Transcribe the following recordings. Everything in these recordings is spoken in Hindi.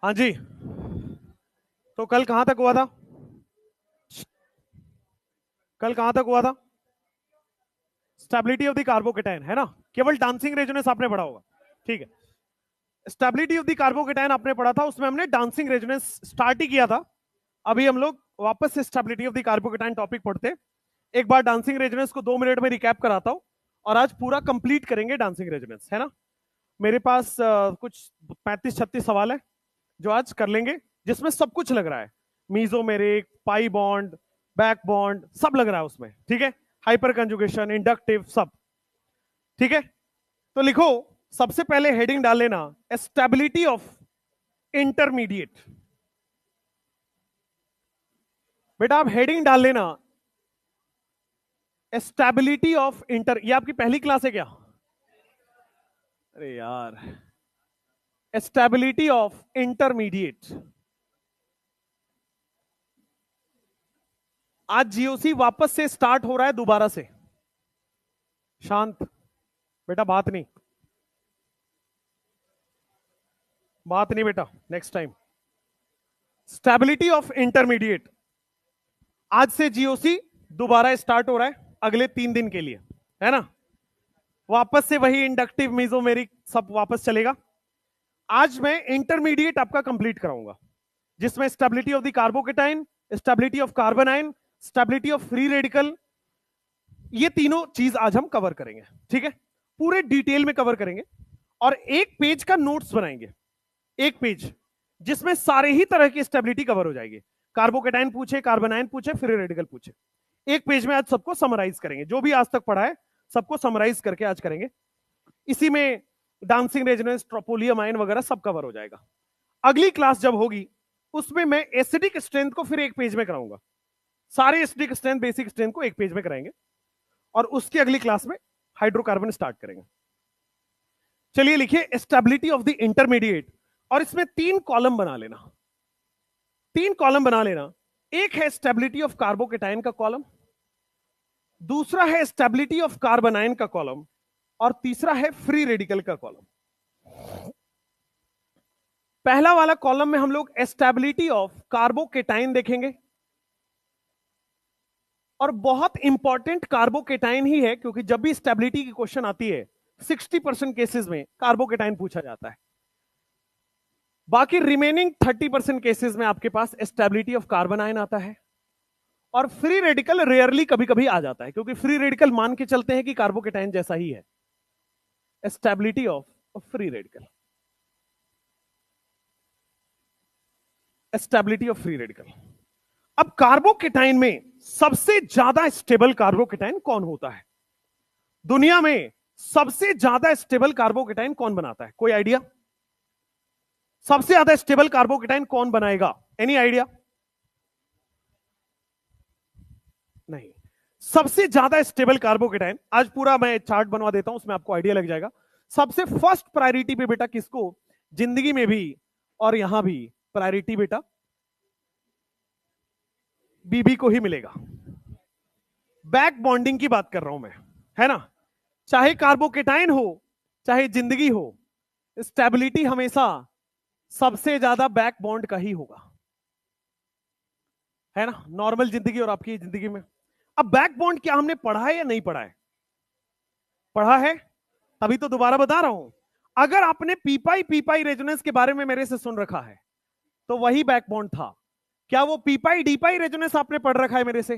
हाँ जी। तो कल कहां तक हुआ था? कल कहां तक हुआ था? स्टेबिलिटी ऑफ द कार्बोकेटाइन, है ना? केवल डांसिंग रेजोनेंस आपने पढ़ा होगा। ठीक है। स्टेबिलिटी ऑफ द कार्बोकेटाइन आपने पढ़ा था, उसमें हमने डांसिंग रेजोनेंस स्टार्ट ही किया था। अभी हम लोग वापस से stability of the carbocation topic पढ़ते। एक बार डांसिंग रेजोनेंस को 2 मिनट में रिकैप कराता हूं और आज पूरा कंप्लीट करेंगे डांसिंग रेजोनेंस, है ना? मेरे पास कुछ 35-36 सवाल है जो आज कर लेंगे, जिसमें सब कुछ लग रहा है। Mesomeric, pi bond, back bond, सब लग रहा है उसमें। ठीक है। हाइपर कंजुगेशन, इंडक्टिव, सब। ठीक है। तो लिखो, सबसे पहले हेडिंग डाल लेना, स्टेबिलिटी ऑफ इंटरमीडिएट। बेटा आप हेडिंग डाल लेना, स्टेबिलिटी ऑफ इंटर। ये आपकी पहली क्लास है क्या? अरे यार, स्टेबिलिटी ऑफ इंटरमीडिएट। आज जीओसी वापस से स्टार्ट हो रहा है दोबारा से। शांत बेटा, बात नहीं, बात नहीं बेटा, next time. Stability of intermediate आज से जीओसी दोबारा स्टार्ट हो रहा है अगले 3 दिन के लिए, है ना? वापस से वही इंडक्टिव, मीजोमेरिक, सब वापस चलेगा। आज मैं इंटरमीडिएट आपका कंप्लीट कराऊंगा, जिसमें stability of the carbocation, stability of carbon ion, stability of free radical, ये तीनों चीज आज हम कवर करेंगे। ठीक है। पूरे डिटेल में कवर करेंगे और एक पेज का नोट्स बनाएंगे, एक पेज जिसमें सारे ही तरह की स्टेबिलिटी कवर हो जाएगी। कार्बोकेटाइन पूछे, कार्बन आयन पूछे, फ्री रेडिकल पूछे, एक पेज में आज सबको समराइज करेंगे। जो भी आज तक पढ़ा है सबको समराइज करके आज करेंगे। इसी में डांसिंग रेजोनेंस, ट्रोपोलियम आयन वगैरह सब कवर हो जाएगा। अगली क्लास जब होगी उसमें मैं एसिडिक स्ट्रेंथ को फिर एक पेज में कराऊंगा। सारे एसिडिक स्ट्रेंथ, बेसिक स्ट्रेंथ को एक पेज में कराएंगे और उसकी अगली क्लास में हाइड्रोकार्बन स्टार्ट करेंगे। चलिए लिखिए, स्टेबिलिटी ऑफ द इंटरमीडिएट, और इसमें 3 कॉलम बना लेना। 3 कॉलम बना लेना। एक है स्टेबिलिटी ऑफ कार्बोकेटाइन का कॉलम, दूसरा है स्टेबिलिटी ऑफ कार्बन आयन का कॉलम, और तीसरा है फ्री रेडिकल का कॉलम। पहला वाला कॉलम में हम लोग स्टेबिलिटी ऑफ कार्बोकेटाइन देखेंगे, और बहुत इंपॉर्टेंट कार्बोकेटाइन ही है, क्योंकि जब भी स्टेबिलिटी की क्वेश्चन आती है 60% केसेस में कार्बोकेटाइन पूछा जाता है। बाकी रिमेनिंग 30% केसेस में आपके पास स्टेबिलिटी ऑफ कार्बन आयन आता है, और फ्री रेडिकल रेयरली कभी कभी आ जाता है, क्योंकि फ्री रेडिकल मान के चलते हैं कि कार्बोकेटाइन जैसा ही है। Stability of free radical, stability of free radical. अब कार्बोकेटाइन में सबसे ज्यादा स्टेबल कार्बोकेटाइन कौन होता है? दुनिया में सबसे ज्यादा स्टेबल कार्बोकेटाइन कौन बनाता है? कोई आइडिया? सबसे ज्यादा स्टेबल कार्बोकेटाइन कौन बनाएगा? Any idea? नहीं। सबसे ज्यादा स्टेबल कार्बोकेटाइन, आज पूरा मैं चार्ट बनवा देता हूं, उसमें आपको आइडिया लग जाएगा। सबसे फर्स्ट प्रायोरिटी पे बेटा किसको, जिंदगी में भी और यहां भी प्रायोरिटी बेटा बीबी को ही मिलेगा। बैक बॉन्डिंग की बात कर रहा हूं मैं, है ना? चाहे कार्बोकेटाइन हो चाहे जिंदगी हो, स्टेबिलिटी हमेशा सबसे ज्यादा बैक बॉन्ड का ही होगा, है ना? नॉर्मल जिंदगी और आपकी जिंदगी में। अब बैक बॉन्ड क्या हमने पढ़ा है या नहीं पढ़ा है? पढ़ा है, तभी तो दोबारा बता रहा हूं। अगर आपने पीपाई पीपाई रेजोनेंस के बारे में मेरे से सुन रखा है तो वही बैक बॉन्ड था। क्या वो पीपाई डीपाई रेजोनेंस आपने पढ़ रखा है मेरे से?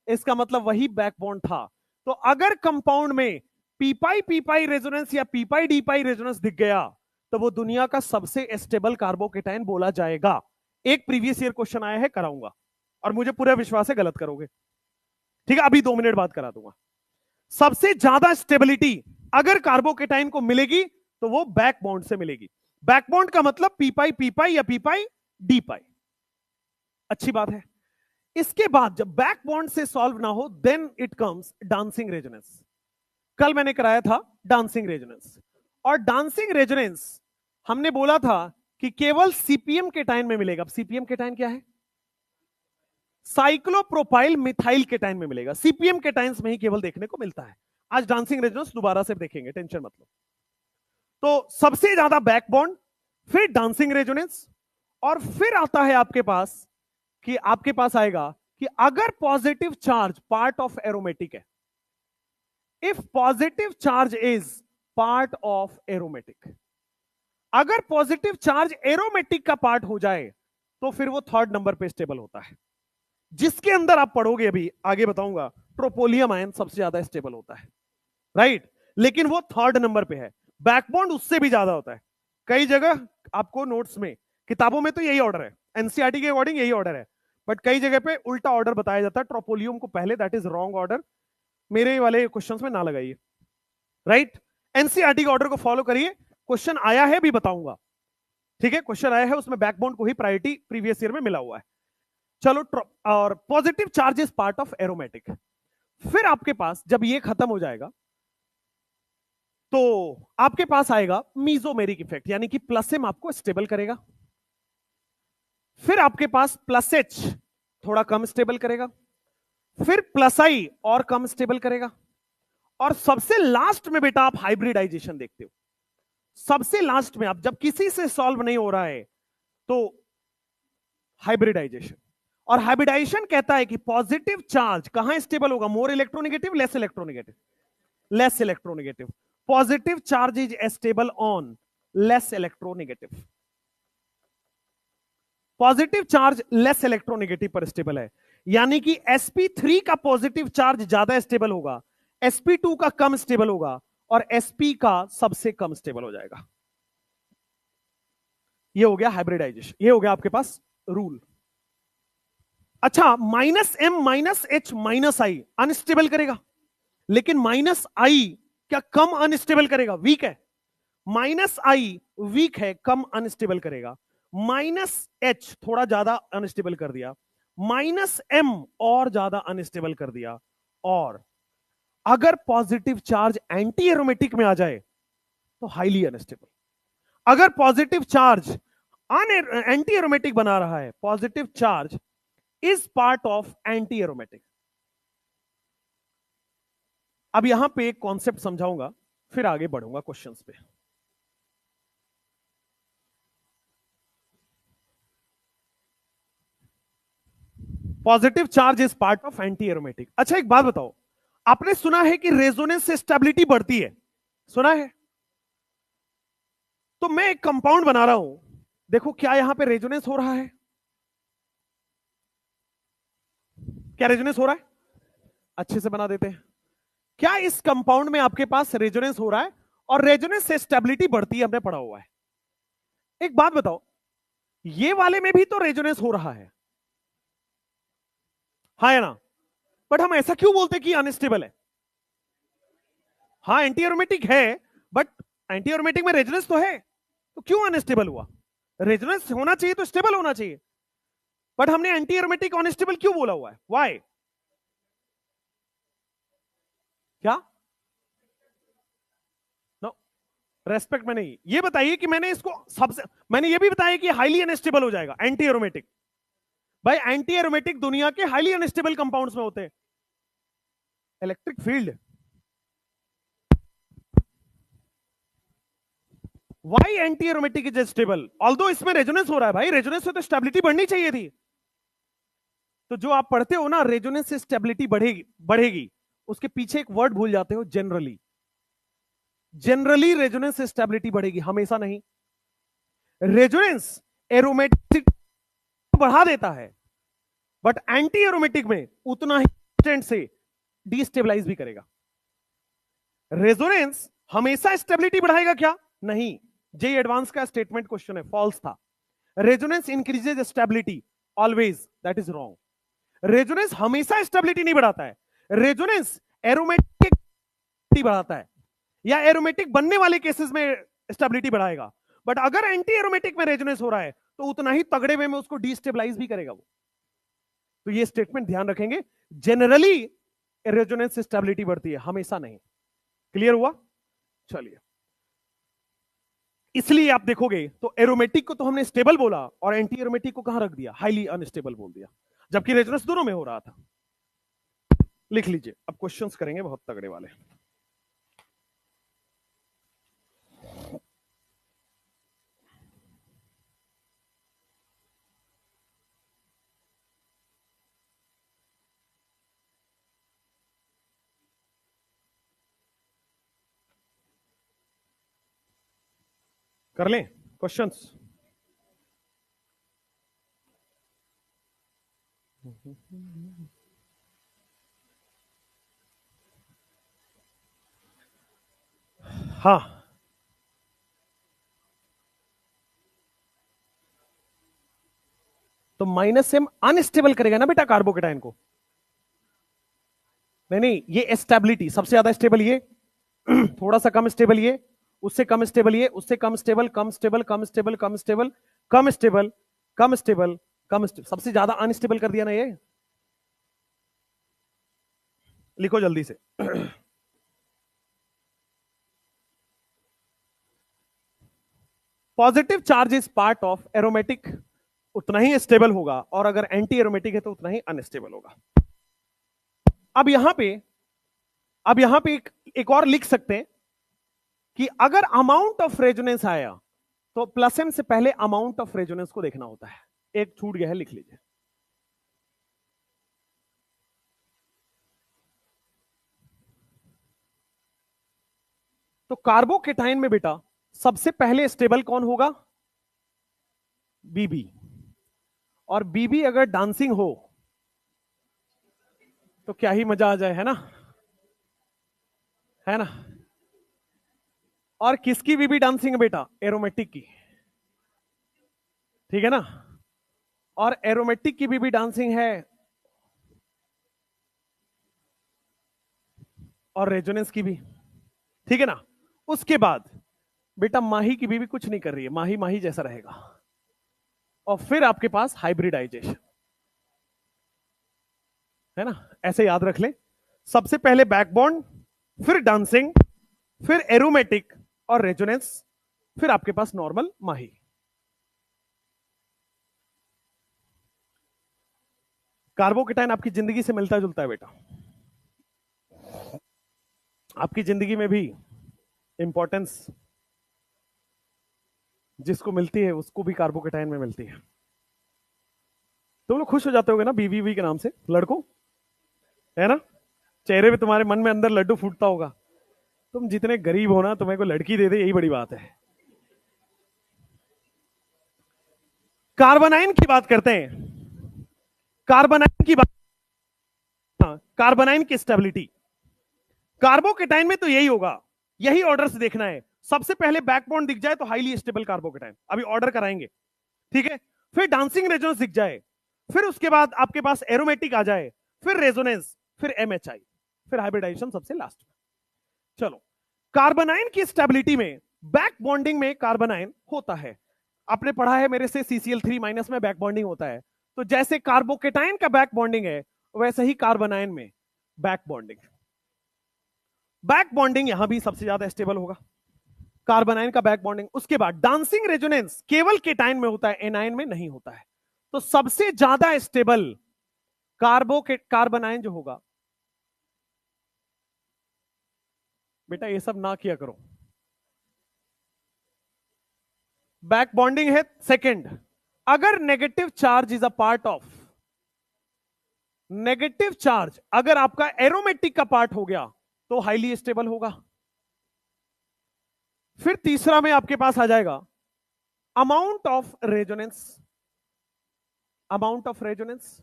इसका मतलब वही बैक बॉन्ड था। तो अगर कंपाउंड में पीपाई पीपाई रेजोनेंस या पीपाई डीपाई रेजोनेंस दिख गया तो वो दुनिया का सबसे स्टेबल कार्बोकेटाइन बोला जाएगा। एक प्रीवियस ईयर क्वेश्चन आया है, कराऊंगा, और मुझे पूरा विश्वास है गलत करोगे। ठीक है, अभी 2 मिनट बाद करा दूंगा। सबसे ज्यादा स्टेबिलिटी अगर कार्बोकेटाइन को मिलेगी तो वो बैक बॉन्ड से मिलेगी। बैक बॉन्ड का मतलब पीपाई पीपाई या पीपाई डीपाई। अच्छी बात है। इसके बाद जब बैक बॉन्ड से सॉल्व ना हो, then it comes dancing resonance. कल मैंने कराया था डांसिंग रेजोनेंस, और डांसिंग रेजोनेंस हमने बोला था कि केवल सीपीएम केटाइन में मिलेगा। अब सीपीएम केटाइन क्या है? साइक्लोप्रोपाइल मिथाइल केटाइन में मिलेगा। सीपीएम केटाइंस में ही केवल देखने को मिलता है। आज डांसिंग रेजोनेंस दोबारा से देखेंगे, टेंशन मत लो। तो सबसे ज्यादा बैक बॉन्ड, फिर डांसिंग रेजोनेंस, और फिर आता है आपके पास कि आपके पास आएगा कि अगर positive charge part of aromatic है, if positive charge is part of aromatic, अगर पॉजिटिव चार्ज एरोमेटिक का पार्ट हो जाए तो फिर वो थर्ड नंबर पे स्टेबल होता है, जिसके अंदर आप पढ़ोगे, अभी आगे बताऊंगा, ट्रोपोलियम आयन सबसे ज्यादा स्टेबल होता है, राइट? लेकिन वो थर्ड नंबर पे है, बैकबॉन्ड उससे भी ज्यादा होता है। कई जगह आपको नोट्स में, किताबों में तो यही ऑर्डर है, एनसीईआरटी के अकॉर्डिंग यही ऑर्डर है, बट कई जगह पे उल्टा ऑर्डर बताया जाता है, ट्रोपोलियम को पहले, दैट इज रॉन्ग ऑर्डर, मेरे वाले क्वेश्चंस में ना लगाइए, राइट? एनसीईआरटी के ऑर्डर को फॉलो करिए, क्वेश्चन आया है भी बताऊंगा, ठीक है? क्वेश्चन आया है उसमें बैकबोन को ही प्रायोरिटी प्रीवियस ईयर में मिला हुआ है। चलो, और positive charge is part of aromatic. फिर आपके पास जब ये खत्म हो जाएगा तो आपके पास आएगा मीजोमेरिक इफेक्ट, यानी कि प्लस एम आपको स्टेबल करेगा। फिर आपके पास प्लस एच थोड़ा कम स्टेबल करेगा, फिर प्लस आई और कम स्टेबल करेगा, और सबसे लास्ट में बेटा आप हाइब्रिडाइजेशन देखते हो। सबसे लास्ट में आप जब किसी से सॉल्व नहीं हो रहा है तो हाइब्रिडाइजेशन, और हाइब्रिडाइजेशन कहता है कि पॉजिटिव चार्ज कहां स्टेबल होगा, more electronegative, less electronegative, less electronegative, positive charge is stable on less electronegative, positive charge less electronegative पर स्टेबल है, यानी कि sp3 का पॉजिटिव चार्ज ज्यादा स्टेबल होगा, sp2 का कम स्टेबल होगा, और sp का सबसे कम स्टेबल हो जाएगा। ये हो गया हाइब्रिडाइजेशन, ये हो गया आपके पास रूल। अच्छा, minus M minus H minus I unstable करेगा, लेकिन माइनस आई क्या कम अनस्टेबल करेगा, वीक है। माइनस आई वीक है, कम अनस्टेबल करेगा। माइनस एच थोड़ा ज्यादा अनस्टेबल कर दिया, माइनस एम और ज्यादा अनस्टेबल कर दिया। और अगर पॉजिटिव चार्ज एंटी एरोमेटिक में आ जाए तो हाईली अनस्टेबल। अगर पॉजिटिव चार्ज एंटी एरोमेटिक बना रहा है, positive charge is part of anti aromatic. अब यहां पे एक कॉन्सेप्ट समझाऊंगा, फिर आगे बढ़ूंगा क्वेश्चंस पे। Positive charge is part of anti aromatic. अच्छा, एक बात बताओ, आपने सुना है कि रेजोनेंस से स्टेबिलिटी बढ़ती है, सुना है? तो मैं एक कंपाउंड बना रहा हूं, देखो क्या यहां पे रेजोनेंस हो रहा है? क्या रेजोनेंस हो रहा है? अच्छे से बना देते हैं। क्या इस कंपाउंड में आपके पास रेजोनेंस हो रहा है? और रेजोनेंस से स्टेबिलिटी बढ़ती है, हमने पढ़ा हुआ है। एक बात बताओ, ये वाले में भी तो रेजोनेंस हो रहा है, हाँ या ना? बट हम ऐसा क्यों बोलते कि अनस्टेबल है? हाँ, एंटी एरोमेटिक है, बट एंटी एरोमेटिक में रेजोनेंस तो है, तो क्यों अनस्टेबल हुआ? रेजोनेंस होना चाहिए तो स्टेबल होना चाहिए, बट हमने एंटी एरोमेटिक अनस्टेबल क्यों बोला हुआ है? व्हाई? क्या? नो, रेस्पेक्ट में नहीं, ये बताइए कि मैंने इसको सबसे, मैंने ये भी बताया कि हाईली अनस्टेबल हो जाएगा एंटी एरोमेटिक। भाई एंटी एरोमेटिक दुनिया के हाईली अनस्टेबल कंपाउंड्स में होते हैं। Electric field, Y anti aromatic is stable, although इसमें रेजोनेंस हो रहा है। भाई रेजोनेंस से तो स्टेबिलिटी बढ़नी चाहिए थी। तो जो आप पढ़ते हो ना, रेजोनेंस से स्टेबिलिटी बढ़ेगी बढ़ेगी, उसके पीछे एक वर्ड भूल जाते हो, जनरली। जनरली रेजोनेंस से स्टेबिलिटी बढ़ेगी, हमेशा नहीं। रेजोनेंस एरोमेटिक बढ़ा देता है, बट एंटी एरोमेटिक में उतना ही एक्सटेंट से डिस्टेबलाइज भी करेगा। रेजोनेंस हमेशा स्टेबिलिटी बढ़ाएगा क्या? नहीं। जेई एडवांस का स्टेटमेंट क्वेश्चन है, फॉल्स था। Resonance increases stability always, that is wrong. Resonance हमेशा स्टेबिलिटी नहीं बढ़ाता है, रेजोनेंस एरोमेटिक बढ़ाता है, या एरोमेटिक बनने वाले केसेस में स्टेबिलिटी बढ़ाएगा। बट अगर एंटी एरोमेटिक में रेजोनेंस हो रहा है तो उतना ही तगड़े वे में उसको डिस्टेबलाइज भी करेगा वो। तो ये स्टेटमेंट ध्यान रखेंगे, जनरली रेजोनेंस से स्टेबिलिटी बढ़ती है, हमेशा नहीं। क्लियर हुआ? चलिए, इसलिए आप देखोगे तो एरोमेटिक को तो हमने स्टेबल बोला, और एंटी एरोमेटिक को कहां रख दिया? हाईली अनस्टेबल बोल दिया, जबकि रेजोनेंस दोनों में हो रहा था। लिख लीजिए, अब क्वेश्चंस करेंगे बहुत तगड़े वाले। कर लें क्वेश्चंस? हाँ, तो माइनस एम अनस्टेबल करेगा ना बेटा कार्बोकेटाइन को। नहीं नहीं, ये स्टेबिलिटी सबसे ज्यादा स्टेबल ये, थोड़ा सा कम स्टेबल ये, उससे कम स्टेबल ये, उससे कम स्टेबल, कम स्टेबल, कम स्टेबल, कम स्टेबल, कम स्टेबल, कम स्टेबल, कम स्टेबल, सबसे ज्यादा अनस्टेबल कर दिया ना ये। लिखो जल्दी से। Positive charge is part of aromatic, उतना ही स्टेबल होगा, और अगर एंटी एरोमेटिक है तो उतना ही अनस्टेबल होगा। अब यहां पे एक और लिख सकते हैं कि अगर अमाउंट ऑफ रेजोनेंस आया तो प्लस एम से पहले अमाउंट ऑफ रेजोनेंस को देखना होता है। एक छूट गया है, लिख लीजिए। तो कार्बोकेटाइन में बेटा सबसे पहले स्टेबल कौन होगा? बीबी। और बीबी अगर डांसिंग हो तो क्या ही मजा आ जाए, है ना? है ना? और किसकी बीबी डांसिंग है बेटा? एरोमेटिक की, ठीक है ना? और एरोमेटिक की बीबी डांसिंग है, और रेजोनेंस की भी, ठीक है ना? उसके बाद बेटा माही की बीबी कुछ नहीं कर रही है, माही माही जैसा रहेगा, और फिर आपके पास हाइब्रिडाइजेशन, है ना? ऐसे याद रख ले, सबसे पहले बैकबॉन्ड, फिर डांसिंग, फिर एरोमेटिक और रेजोनेंस, फिर आपके पास नॉर्मल माही। कार्बोकेटाइन आपकी जिंदगी से मिलता जुलता है बेटा, आपकी जिंदगी में भी इंपॉर्टेंस जिसको मिलती है उसको भी कार्बोकेटाइन में मिलती है। तुम लोग खुश हो जाते होगे ना बीवी के नाम से, लड़कों, है ना? चेहरे पे तुम्हारे मन में अंदर लड्डू फूटता होगा। तुम जितने गरीब हो ना, तुम्हें को लड़की दे दे यही बड़ी बात है। कार्बोनाइन की बात करते हैं, कार्बोनाइन की बात, हाँ, कार्बोनाइन की स्टेबिलिटी। कार्बोकेटाइन में तो यही होगा, यही ऑर्डर से देखना है। सबसे पहले बैकबोन दिख जाए तो हाईली स्टेबल कार्बोकेटाइन, अभी ऑर्डर कराएंगे, ठीक है? फिर डांसिंग रेजोनेंस दिख जाए, फिर उसके बाद आपके पास एरोमेटिक आ जाए, फिर रेजोनेंस, फिर एमएचआई, फिर हाइब्रिडाइजेशन सबसे लास्ट में। चलो, कार्बोनाइन की स्टेबिलिटी में बैक बॉन्डिंग में कार्बोनाइन होता है। आपने पढ़ा है मेरे से CCl3 माइनस में बैक बॉन्डिंग होता है, तो जैसे कार्बोकेटाइन का बैक बॉन्डिंग है वैसे ही कार्बोनाइन में बैक बॉन्डिंग, बैक बॉन्डिंग यहां भी सबसे ज्यादा स्टेबल होगा, कार्बोनाइन का बैक बॉन्डिंग। उसके बाद डांसिंग रेजोनेंस केवल केटाइन में होता है, एनाइन में नहीं होता है। तो सबसे ज्यादा स्टेबल कार्बोनाइन जो होगा, बेटा ये सब ना किया करो। बैक बॉन्डिंग है सेकंड। अगर negative charge is a part of, negative charge अगर आपका एरोमेटिक का पार्ट हो गया तो हाईली स्टेबल होगा। फिर तीसरा में आपके पास आ जाएगा amount of resonance, amount of resonance.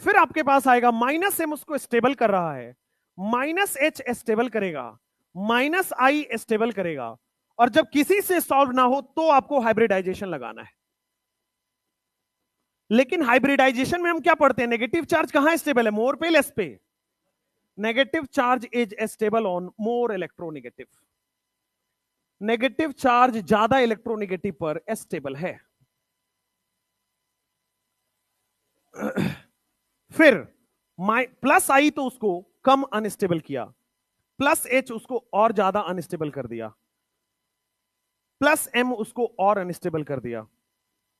फिर आपके पास आएगा माइनस एम, उसको स्टेबल कर रहा है, माइनस एच स्टेबल करेगा, माइनस आई स्टेबल करेगा, और जब किसी से सॉल्व ना हो तो आपको हाइब्रिडाइजेशन लगाना है। लेकिन हाइब्रिडाइजेशन में हम क्या पढ़ते हैं? नेगेटिव चार्ज कहां स्टेबल है? मोर पे लेस पे? Negative charge is stable on more electronegative, negative charge ज्यादा इलेक्ट्रोनेगेटिव पर स्टेबल है। फिर प्लस आई तो उसको कम अनस्टेबल किया, प्लस एच उसको और ज्यादा अनस्टेबल कर दिया, प्लस एम उसको और अनस्टेबल कर दिया,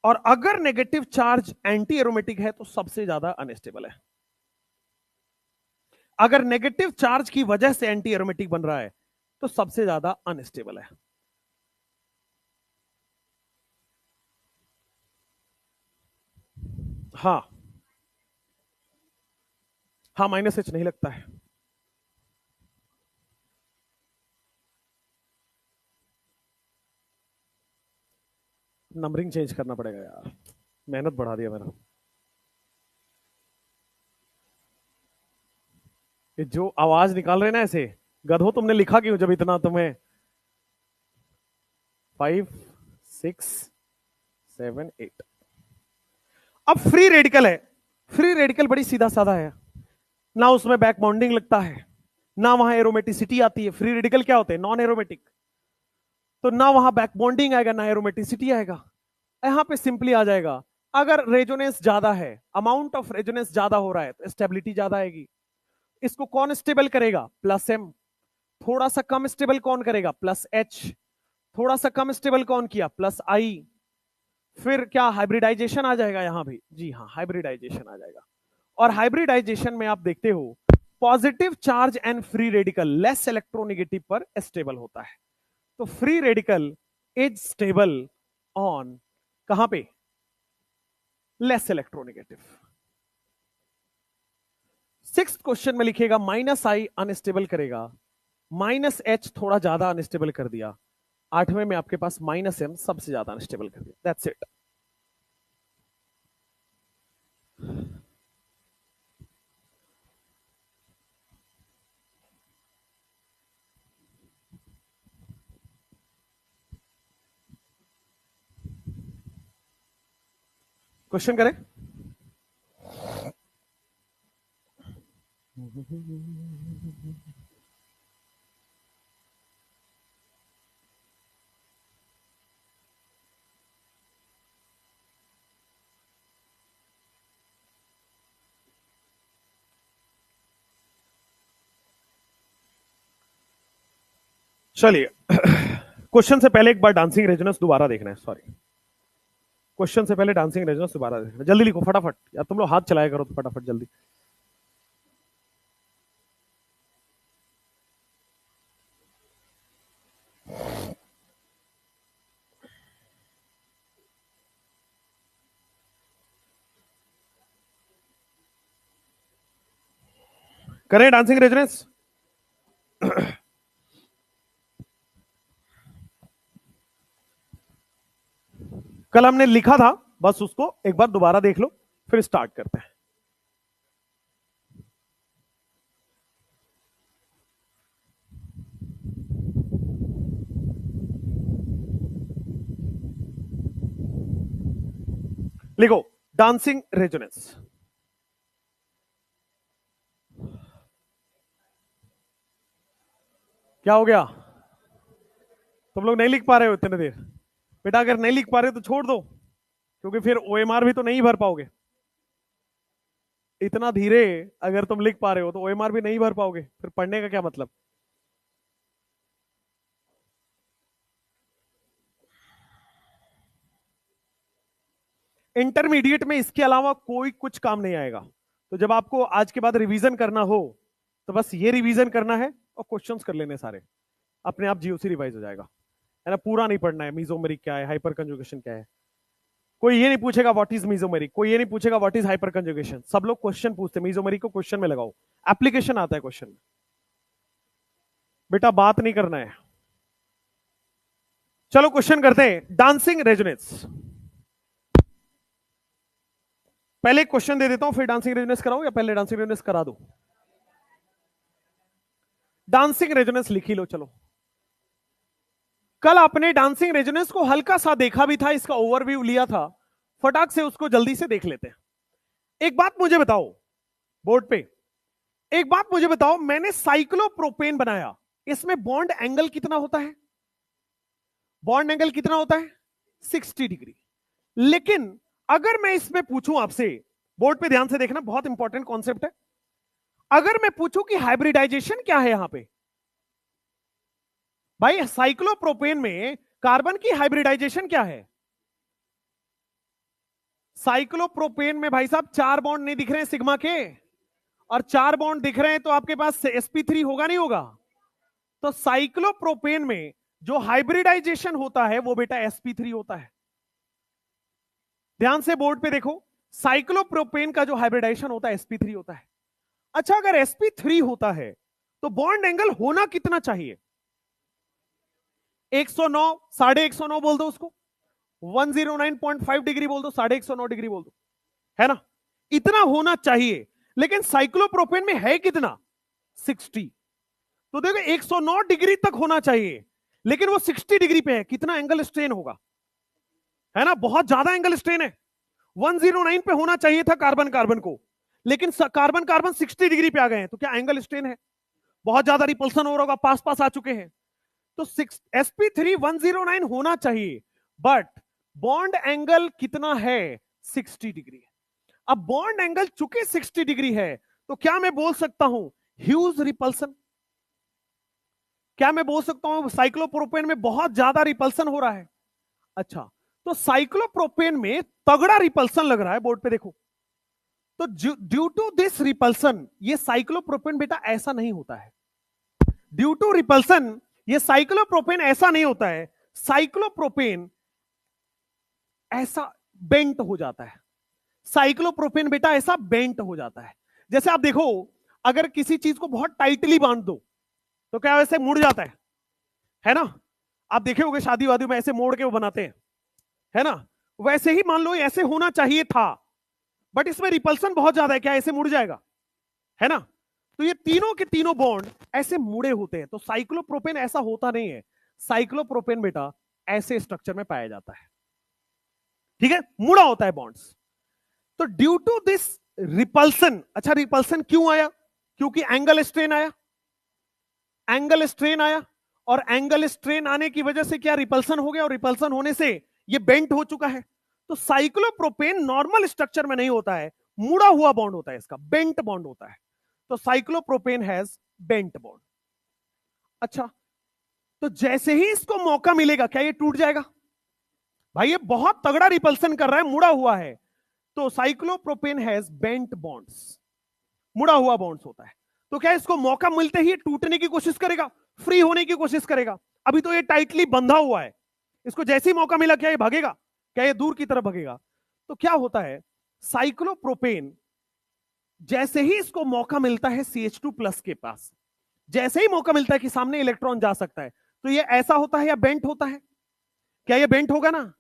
और अगर नेगेटिव चार्ज एंटी एरोमेटिक है तो सबसे ज्यादा अनस्टेबल है। अगर नेगेटिव चार्ज की वजह से एंटी एरोमेटिक बन रहा है तो सबसे ज्यादा अनस्टेबल है। हाँ, हाँ, माइनस एच नहीं लगता है। नंबरिंग चेंज करना पड़ेगा यार, मेहनत बढ़ा दिया मेरा। ये जो आवाज निकाल रहे ना ऐसे, गधो तुमने लिखा क्यों जब इतना तुम्हें? 5 6 7 8। अब फ्री रेडिकल है, फ्री रेडिकल बड़ी सीधा साधा है, ना उसमें बैक बॉन्डिंग लगता है, ना वहां एरोमेटिसिटी आती है। फ्री रेडिकल क्या होते हैं? Non aromatic. तो ना वहां बैक बॉन्डिंग आएगा ना एरोमेटिसिटी आएगा। यहां पे सिंपली आ जाएगा, अगर रेजोनेंस ज्यादा है, अमाउंट ऑफ रेजोनेंस ज्यादा हो रहा है तो स्टेबिलिटी ज्यादा आएगी। इसको कौन स्टेबल करेगा? Plus M. थोड़ा सा कम स्टेबल कौन करेगा? Plus H. थोड़ा सा कम स्टेबल कौन किया? Plus I. फिर क्या हाइब्रिडाइजेशन आ जाएगा यहां भी? जी हाँ, हाइब्रिडाइजेशन आ जाएगा। और हाइब्रिडाइजेशन में आप देखते हो positive charge and free radical less electronegative पर स्टेबल होता है। तो free radical is stable on कहां पे? Less electronegative. सिक्स क्वेश्चन में लिखेगा माइनस आई अनस्टेबल करेगा, माइनस एच थोड़ा ज्यादा अनस्टेबल कर दिया, आठवें में आपके पास माइनस एम सबसे ज्यादा अनस्टेबल कर दिया। That's it. क्वेश्चन करें? चलिए, क्वेश्चन से पहले एक बार डांसिंग रेजोनेंस दोबारा देखना है। सॉरी, क्वेश्चन से पहले डांसिंग रेजोनेंस दोबारा देखना। जल्दी लिखो फटाफट यार, तुम लोग हाथ चलाया करो तो फटाफट जल्दी। करें डांसिंग रेजोनेंस? कल हमने लिखा था, बस उसको एक बार दोबारा देख लो, फिर स्टार्ट करते हैं। लिखो डांसिंग रेजोनेंस। क्या हो गया? तुम लोग नहीं लिख पा रहे हो इतने देर? बेटा अगर नहीं लिख पा रहे तो छोड़ दो, क्योंकि फिर ओएमआर भी तो नहीं भर पाओगे। इतना धीरे अगर तुम लिख पा रहे हो तो ओएमआर भी नहीं भर पाओगे, फिर पढ़ने का क्या मतलब? इंटरमीडिएट में इसके अलावा कोई कुछ काम नहीं आएगा। तो जब आपको आज के बाद रिवीजन करना हो तो बस ये रिवीजन करना है और क्वेश्चंस कर लेने सारे, अपने आप जीओसी रिवाइज हो जाएगा, है ना। पूरा नहीं पढ़ना है, मीजोमेरिक क्या है, हाइपर कंजुगेशन क्या है। कोई ये नहीं पूछेगा व्हाट इज मीजोमेरिक, कोई ये नहीं पूछेगा व्हाट इज हाइपर कंजुगेशन। सब लोग क्वेश्चन पूछते, मीजोमेरिक को क्वेश्चन में लगाओ, एप्लीकेशन आता है क्वेश्चन में। बेटा बात नहीं करना है। चलो क्वेश्चन करते हैं, डांसिंग रेजोनेंस। पहले क्वेश्चन दे देता हूं, फिर डांसिंग रेजोनेंस कराओ, या पहले डांसिंग रेजोनेंस करा दो? डांसिंग रेजोनेंस लिख ही लो। चलो, कल आपने डांसिंग रेजोनेंस को हल्का सा देखा भी था, इसका ओवरव्यू लिया था, फटाक से उसको जल्दी से देख लेते हैं। एक बात मुझे बताओ, बोर्ड पे एक बात मुझे बताओ, मैंने साइक्लोप्रोपेन बनाया, इसमें बॉन्ड एंगल कितना होता है? बॉन्ड एंगल कितना होता है? 60 डिग्री। लेकिन अगर मैं इसमें पूछूं आपसे, बोर्ड पे ध्यान से देखना, बहुत इंपॉर्टेंट कॉन्सेप्ट है। अगर मैं पूछूं कि हाइब्रिडाइजेशन क्या है यहां पे, भाई साइक्लोप्रोपेन में कार्बन की हाइब्रिडाइजेशन क्या है? साइक्लोप्रोपेन में भाई साहब 4 बॉन्ड नहीं दिख रहे हैं सिग्मा के, और 4 बॉन्ड दिख रहे हैं तो आपके पास sp3 होगा नहीं होगा? तो साइक्लोप्रोपेन में जो हाइब्रिडाइजेशन होता है वो बेटा sp3 होता है। ध्यान से बोर्ड पे देखो, साइक्लोप्रोपेन का जो हाइब्रिडाइजेशन होता है sp3 होता है। अच्छा, अगर sp3 होता है तो बॉन्ड एंगल होना कितना चाहिए? 109, 150 बोल दो उसको, 109.5 डिग्री बोल दो, 109 डिग्री बोल दो, है ना? इतना होना चाहिए, लेकिन साइक्लोप्रोपेन में है कितना? 60। तो देखो 109 डिग्री तक होना चाहिए, लेकिन वो 60 डिग्री पे है। कितना एंगल स्ट्रेन होगा, है ना? बहुत ज्यादा एंगल स्ट्रेन है। 109 पे होना चाहिए था कार्बन कार्बन को, लेकिन कार्बन कार्बन 60 डिग्री पे आ गए हैं, तो क्या एंगल स्ट्रेन है? बहुत ज्यादा रिपल्सन हो रहा होगा, पास पास आ चुके हैं। तो sp3 109 होना चाहिए, बट बॉन्ड एंगल कितना है? 60 डिग्री। अब बॉन्ड एंगल चूंकि 60 डिग्री है, तो क्या मैं बोल सकता हूं ह्यूज रिपल्सन? क्या मैं बोल सकता हूं साइक्लोप्रोपेन में बहुत ज्यादा रिपल्सन हो रहा है? अच्छा, तो साइक्लोप्रोपेन में तगड़ा रिपल्सन लग रहा है, बोर्ड पे देखो। तो ड्यू टू दिस रिपल्सन, ये साइक्लोप्रोपेन बेटा ऐसा नहीं होता है। ड्यू टू रिपल्सन, ये साइक्लोप्रोपेन ऐसा नहीं होता है। साइक्लोप्रोपेन ऐसा बेंट हो जाता है। साइक्लोप्रोपेन बेटा ऐसा बेंट हो जाता है। जैसे आप देखो, अगर किसी चीज को बहुत टाइटली बांध दो, तो क्या वैसे मुड़ जाता है ना? आप देखे होंगे शादी वादी में ऐसे मोड़ के वो बनाते हैं, है ना? वैसे ही मान लो ऐसे होना चाहिए था, बट इसमें रिपल्सन बहुत ज्यादा है, क्या ऐसे मुड़ जाएगा? है ना? तो ये तीनों के तीनों बॉन्ड ऐसे मुड़े होते हैं। तो साइक्लोप्रोपेन ऐसा होता नहीं है। साइक्लोप्रोपेन बेटा ऐसे स्ट्रक्चर में पाया जाता है, ठीक है? मुड़ा होता है बॉन्ड्स। तो ड्यू टू दिस रिपल्सन, अच्छा रिपल्सन क्यों आया? क्योंकि एंगल स्ट्रेन आया। एंगल स्ट्रेन आया, और एंगल स्ट्रेन आने की वजह से क्या रिपल्सन हो गया, और रिपल्सन होने से ये बेंट हो चुका है। तो साइक्लोप्रोपेन नॉर्मल स्ट्रक्चर में नहीं होता है, मुड़ा हुआ बॉन्ड होता है, इसका बेंट बॉन्ड होता है। तो साइक्लोप्रोपेन हैज बेंट बॉन्ड। अच्छा, तो जैसे ही इसको मौका मिलेगा, क्या ये टूट जाएगा? भाई ये बहुत तगड़ा रिपल्सन कर रहा है, मुड़ा हुआ है। तो साइक्लोप्रोपेन हैज बेंट बॉन्ड्स, मुड़ा हुआ बॉन्ड्स होता है। तो क्या इसको मौका मिलते ही टूटने की कोशिश करेगा, फ्री होने की कोशिश करेगा? अभी तो ये टाइटली बंधा हुआ है, इसको जैसे ही मौका मिला क्या ये भागेगा? क्या ये दूर की तरफ भागेगा? तो क्या होता है, साइक्लोप्रोपेन जैसे ही इसको मौका मिलता है CH2+ के पास, जैसे ही मौका मिलता है कि सामने इलेक्ट्रॉन जा सकता है, तो ये ऐसा होता है या बेंट होता है? क्या ये बेंट होगा ना?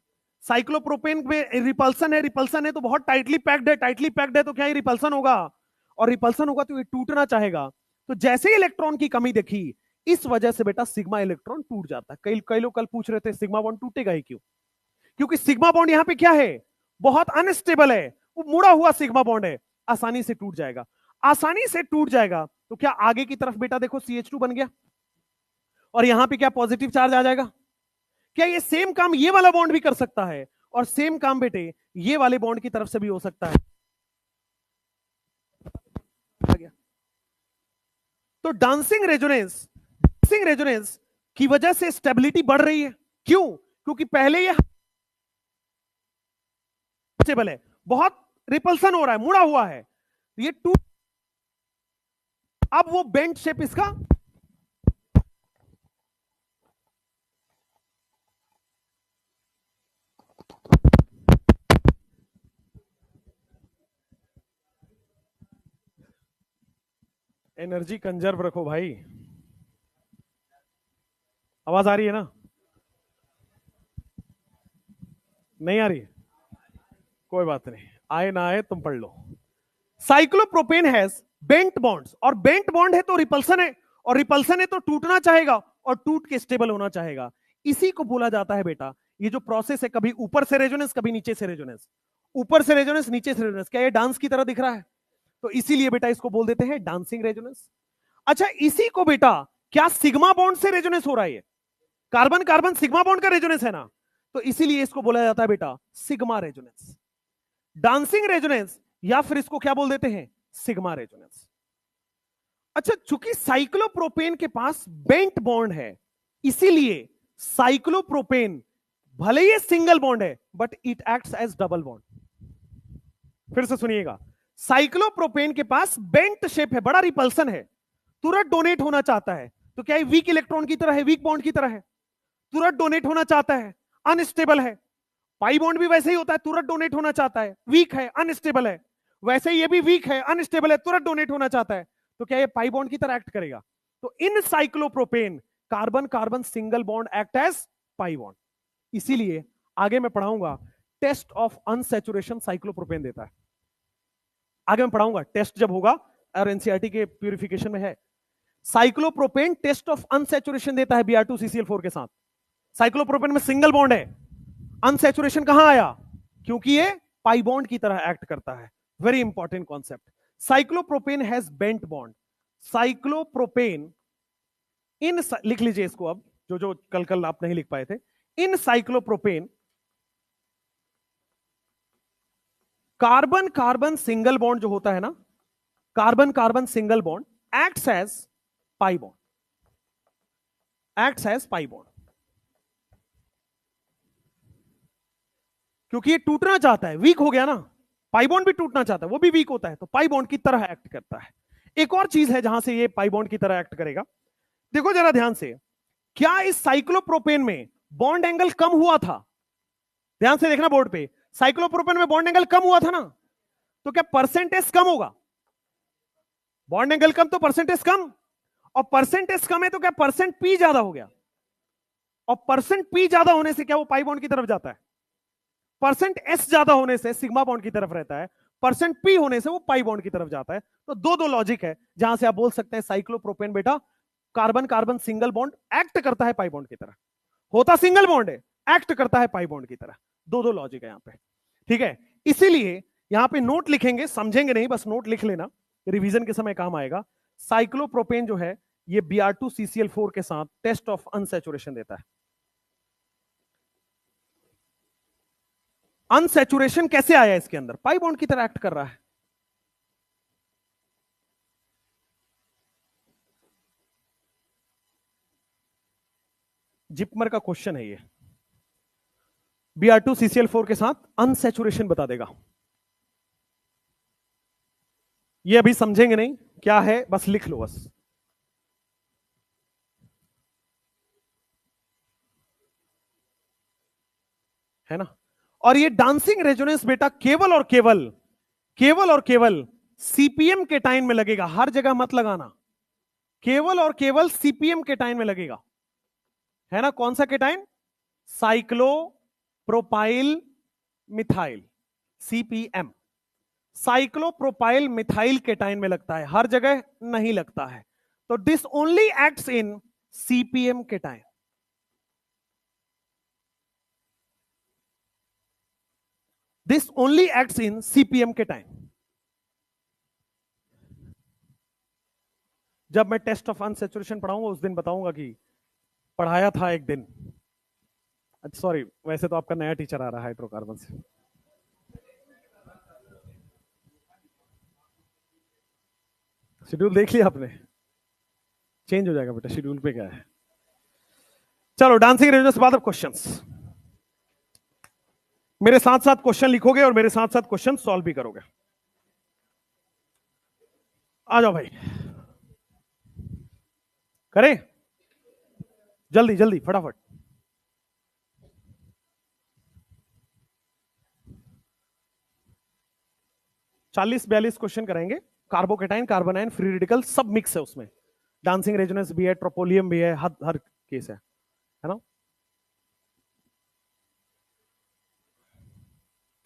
साइक्लोप्रोपेन में रिपल्सन है, रिपल्सन है तो बहुत टाइटली पैक्ड है, टाइटली पैक्ड है, तो क्या ये रिपल्सन होगा? और रिपल्सन होगा तो ये टूटना चाहेगा। तो जैसे ही इलेक्ट्रॉन की कमी देखी, इस वजह से बेटा सिग्मा इलेक्ट्रॉन टूट जाता है। कई कई लोग कल पूछ रहे थे सिग्मा बॉन्ड टूटेगा ही क्यों? क्योंकि सिग्मा बॉन्ड यहां पे क्या है, बहुत अनस्टेबल है, वो मुड़ा हुआ सिग्मा बॉन्ड है, आसानी से टूट जाएगा। आसानी से टूट जाएगा तो क्या आगे की तरफ बेटा देखो CH2 बन गया, और यहां पे क्या पॉजिटिव चार्ज आ जाएगा? क्या ये सेम काम ये वाला बॉन्ड भी कर सकता है, और सेम काम बेटे ये वाले बॉन्ड की तरफ से भी हो सकता है। तो डांसिंग रेजोनेंस की वजह से स्टेबिलिटी बढ़ रही है। क्यों? क्योंकि पहले ये स्टेबल है, बहुत रिपल्सन हो रहा है, मुड़ा हुआ है, ये टूट, अब वो बेंट शेप इसका एनर्जी कंजर्व रखो भाई। आवाज आ रही है ना? नहीं आ रही? कोई बात नहीं, आए ना आए तुम पढ़ लो। साइक्लोप्रोपेन हैज बेंट बॉन्ड्स, और बेंट बॉन्ड है तो रिपल्सन है, और रिपल्सन है तो टूटना चाहेगा, और टूट के स्टेबल होना चाहेगा। इसी को बोला जाता है बेटा, ये जो प्रोसेस है, कभी ऊपर से रेजोनेंस, कभी नीचे से रेजोनेंस, ऊपर से रेजोनेंस, नीचे से रेजोनेंस। क्या ये डांस की तरह दिख रहा है? तो इसीलिए बेटा इसको बोल देते हैं डांसिंग रेजोनेंस। अच्छा, इसी को बेटा क्या सिग्मा बॉन्ड से रेजोनेंस हो रहा है? कार्बन कार्बन सिग्मा बॉन्ड का रेजोनेंस है ना, तो इसीलिए इसको बोला जाता है बेटा सिग्मा रेजोनेंस, डांसिंग रेजोनेंस, या फिर इसको क्या बोल देते हैं, सिग्मा रेजोनेंस। अच्छा, चूंकि साइक्लोप्रोपेन के पास बेंट बॉन्ड है, इसीलिए साइक्लोप्रोपेन भले ही सिंगल बॉन्ड है, but it acts as double bond. फिर से सुनिएगा, साइक्लोप्रोपेन के पास बेंट शेप है, बड़ा रिपल्सन है, तुरंत डोनेट होना चाहता है, तो क्या वीक इलेक्ट्रॉन की तरह है, वीक बॉन्ड की तरह है, तुरंत डोनेट होना चाहता है, अनस्टेबल है। पाई बॉन्ड भी वैसे ही होता है, तुरंत डोनेट होना चाहता है, वीक है, अनस्टेबल है। वैसे ये भी वीक है, अनस्टेबल है, तुरंत डोनेट होना चाहता है, तो क्या ये पाई बॉन्ड की तरह एक्ट करेगा? तो in cyclopropane carbon carbon single bond act as pi bond, इसीलिए आगे मैं पढ़ाऊंगा टेस्ट ऑफ अनसैचुरेशन साइक्लोप्रोपेन देता है। आगे मैं पढ़ाऊंगा टेस्ट जब होगा, और एनसीईआरटी के प्यूरिफिकेशन में है। साइक्लोप्रोपेन टेस्ट ऑफ अनसैचुरेशन देता है Br2CCl4 के साथ। साइक्लोप्रोपेन में सिंगल बॉन्ड है, अनसैचुरेशन कहां आया? क्योंकि ये पाई बॉन्ड की तरह एक्ट करता है। Very important concept. Cyclopropane has bent bond. Cyclopropane in, लिख लीजिए इसको अब, जो जो कल कल आप नहीं लिख पाए थे। In cyclopropane carbon carbon single bond जो होता है ना, carbon carbon single bond acts as pi bond, acts as pi bond. क्योंकि ये टूटना चाहता है, वीक हो गया ना, पाई बॉन्ड भी टूटना चाहता है, वो भी वीक होता है, तो पाई बॉन्ड की तरह एक्ट करता है। एक और चीज है जहां से ये पाई बॉन्ड की तरह एक्ट करेगा, देखो जरा ध्यान से, क्या इस साइक्लोप्रोपेन में बॉन्ड एंगल कम हुआ था? ध्यान से देखना बोर्ड पे, साइक्लोप्रोपेन में बॉन्ड एंगल कम हुआ था ना, तो क्या परसेंटेज कम होगा? बॉन्ड एंगल कम तो परसेंटेज कम, और परसेंटेज कम है तो क्या परसेंट पी ज्यादा हो गया? और परसेंट पी ज्यादा होने से क्या वो पाई बॉन्ड की तरफ जाता है? परसेंट एस ज्यादा होने से सिग्मा बॉन्ड की तरफ रहता है, परसेंट पी होने से वो पाई बॉन्ड की तरफ जाता है। तो दो दो लॉजिक है जहां से आप बोल सकते हैं साइक्लोप्रोपेन बेटा carbon carbon single bond act करता है पाई बॉन्ड की तरह, होता सिंगल बॉन्ड है, एक्ट करता है पाई बॉन्ड की तरह। दो दो लॉजिक है यहां पे, ठीक है। इसीलिए यहां पे नोट लिखेंगे, समझेंगे नहीं, बस नोट लिख लेना, रिवीजन के समय काम आएगा। साइक्लोप्रोपेन जो है ये Br2CCl4 के साथ टेस्ट ऑफ अनसैचुरेशन देता है। अनसैचुरेशन कैसे आया इसके अंदर? पाई बॉन्ड की तरह एक्ट कर रहा है। जिपमर का क्वेश्चन है ये, Br2CCl4 के साथ अनसैचुरेशन बता देगा। ये अभी समझेंगे नहीं क्या है, बस लिख लो बस। है ना? और ये डांसिंग रेजोनेंस बेटा केवल और केवल, केवल और केवल सीपीएम के टाइम में लगेगा, हर जगह मत लगाना। केवल और केवल सीपीएम के टाइम में लगेगा, है ना? कौन सा cation? Cyclo propyl methyl, CPM. Cyclopropyl methyl cation में लगता है, हर जगह नहीं लगता है। तो this only acts in CPM cation. This only acts in CPM cation. जब मैं टेस्ट ऑफ अनसैचुरेशन पढ़ाऊंगा उस दिन बताऊंगा कि पढ़ाया था एक दिन। अच्छा सॉरी, वैसे तो आपका नया टीचर आ रहा है हाइड्रोकार्बन से। शेड्यूल देख लिया आपने? चेंज हो जाएगा बेटा, शेड्यूल पे क्या है। चलो डांसिंग रेंजर्स के बाद अब क्वेश्चंस। मेरे साथ साथ क्वेश्चन लिखोगे और मेरे साथ साथ क्वेश्चन सॉल्व भी करोगे। आ जाओ भाई, करें जल्दी जल्दी फटाफट। चालीस 42 क्वेश्चन कराएंगे। कार्बोकेटाइन, कार्बोनाइन, फ्री रेडिकल सब मिक्स है उसमें। डांसिंग रेजोनेंस भी है, ट्रोपोलियम भी है, हर हर केस है ना?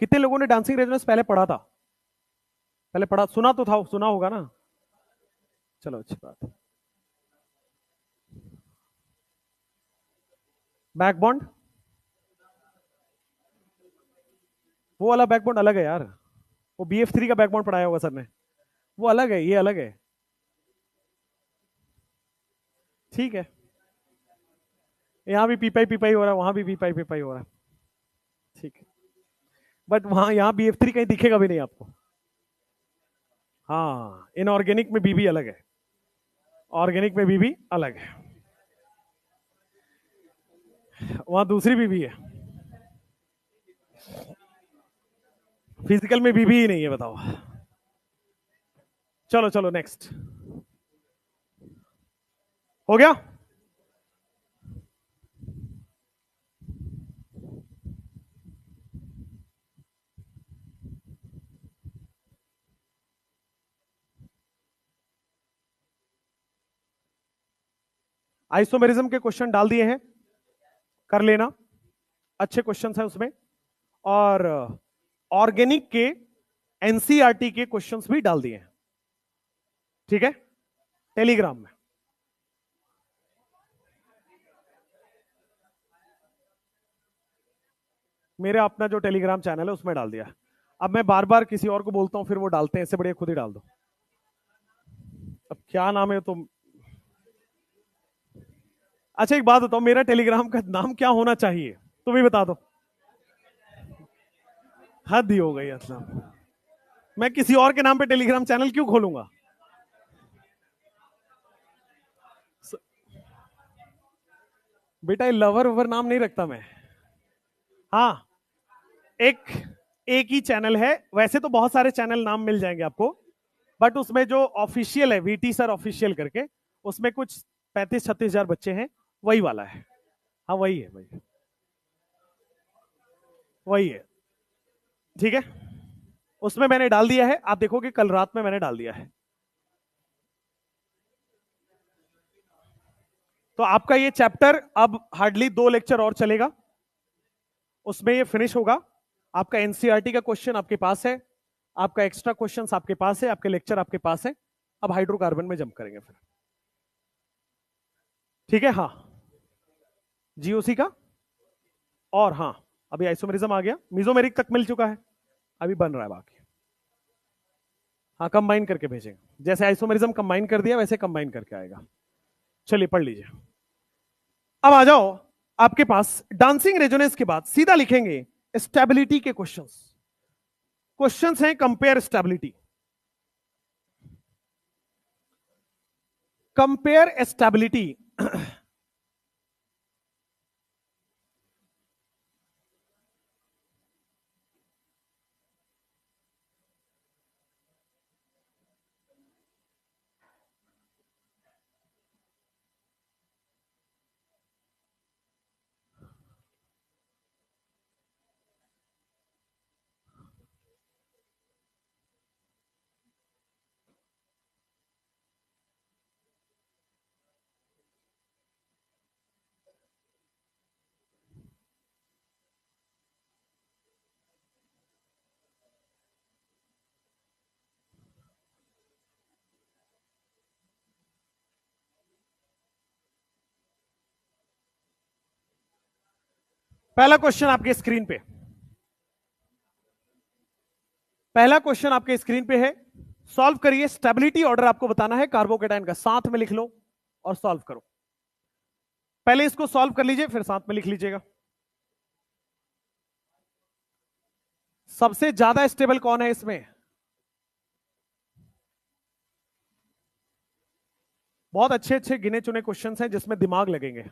कितने लोगों ने डांसिंग रेजोनेंस पहले पढ़ा था? पहले पढ़ा, सुना तो था, सुना होगा ना? चलो अच्छी बात है। बैकबॉन्ड, वो वाला बैकबॉन्ड अलग है यार, वो BF3 का बैकबॉन्ड पढ़ाया होगा सर ने, वो अलग है, ये अलग है। ठीक है, यहां भी पीपाई पीपाई हो रहा है, वहां भी पीपाई पीपाई हो रहा है, ठीक है। बट वहां यहां BF3 कहीं दिखेगा भी नहीं आपको। हाँ, इनऑर्गेनिक में बीबी अलग है, ऑर्गेनिक में बीबी अलग है, वहां दूसरी बीबी है, फिजिकल में बीबी ही नहीं है, बताओ। चलो चलो नेक्स्ट, हो गया। आइसोमेरिज्म के क्वेश्चन डाल दिए हैं, कर लेना। अच्छे क्वेश्चंस हैं उसमें, और ऑर्गेनिक के एनसीईआरटी के क्वेश्चंस भी डाल दिए हैं, ठीक है, टेलीग्राम में। मेरा अपना जो टेलीग्राम चैनल है उसमें डाल दिया। अब मैं बार बार किसी और को बोलता हूं, फिर वो डालते हैं, इससे बढ़िया खुद ही डाल दो। अब क्या नाम है तुम? अच्छा एक बात बताओ, मेरा टेलीग्राम का नाम क्या होना चाहिए, तुम ही बता दो। हद ही हो गई मतलब, मैं किसी और के नाम पे टेलीग्राम चैनल क्यों खोलूंगा? बेटा ये लवर ववर नाम नहीं रखता मैं। हाँ, एक एक ही चैनल है, वैसे तो बहुत सारे चैनल नाम मिल जाएंगे आपको, बट उसमें जो ऑफिशियल है, वीटी सर ऑफिशियल करके, उसमें कुछ 35-36 हजार बच्चे हैं, वही वाला है। हाँ वही है, वही है, ठीक है। उसमें मैंने डाल दिया है, आप देखोगे कल रात में मैंने डाल दिया है। तो आपका ये चैप्टर अब हार्डली 2 लेक्चर और चलेगा, उसमें ये फिनिश होगा। आपका एनसीईआरटी का क्वेश्चन आपके पास है, आपका एक्स्ट्रा क्वेश्चन आपके पास है, आपके लेक्चर आपके पास है। अब हाइड्रोकार्बन में जंप करेंगे फिर, ठीक है। हाँ, जीओसी का, और हाँ, अभी आइसोमेरिज्म आ गया, मिजोमेरिक तक मिल चुका है, अभी बन रहा है बाकी। हाँ, कंबाइन करके भेजेंगे, जैसे आइसोमेरिज्म कंबाइन कर दिया वैसे कंबाइन करके आएगा। चलिए पढ़ लीजिए। अब आ जाओ, आपके पास डांसिंग रेजोनेंस के बाद सीधा लिखेंगे स्टेबिलिटी के क्वेश्चंस। क्वेश्चंस हैं कंपेयर स्टेबिलिटी, कंपेयर स्टेबिलिटी। पहला क्वेश्चन आपके स्क्रीन पे, पहला क्वेश्चन आपके स्क्रीन पे है, सॉल्व करिए। स्टेबिलिटी ऑर्डर आपको बताना है कार्बोकेटाइन का, साथ में लिख लो और सॉल्व करो। पहले इसको सॉल्व कर लीजिए, फिर साथ में लिख लीजिएगा। सबसे ज्यादा स्टेबल कौन है इसमें? बहुत अच्छे अच्छे गिने चुने क्वेश्चंस हैं जिसमें दिमाग लगेंगे।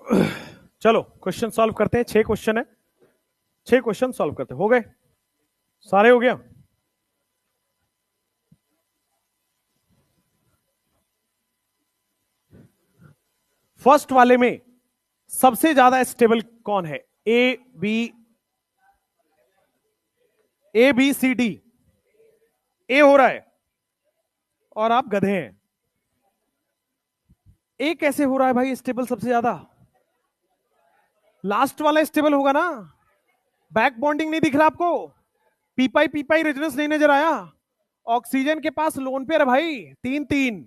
चलो क्वेश्चन सॉल्व करते हैं, 6 क्वेश्चन है, 6 क्वेश्चन सॉल्व करते हैं। हो गए सारे? हो गया। फर्स्ट वाले में सबसे ज्यादा स्टेबल कौन है? ए बी सी डी। ए हो रहा है और आप गधे हैं। ए कैसे हो रहा है भाई स्टेबल सबसे ज्यादा? लास्ट वाला स्टेबल होगा ना। बैक बॉन्डिंग नहीं दिख रहा आपको? पीपाई पीपाई रेजोनेंस नहीं नजर आया? ऑक्सीजन के पास लोन पेयर है भाई, 3-3।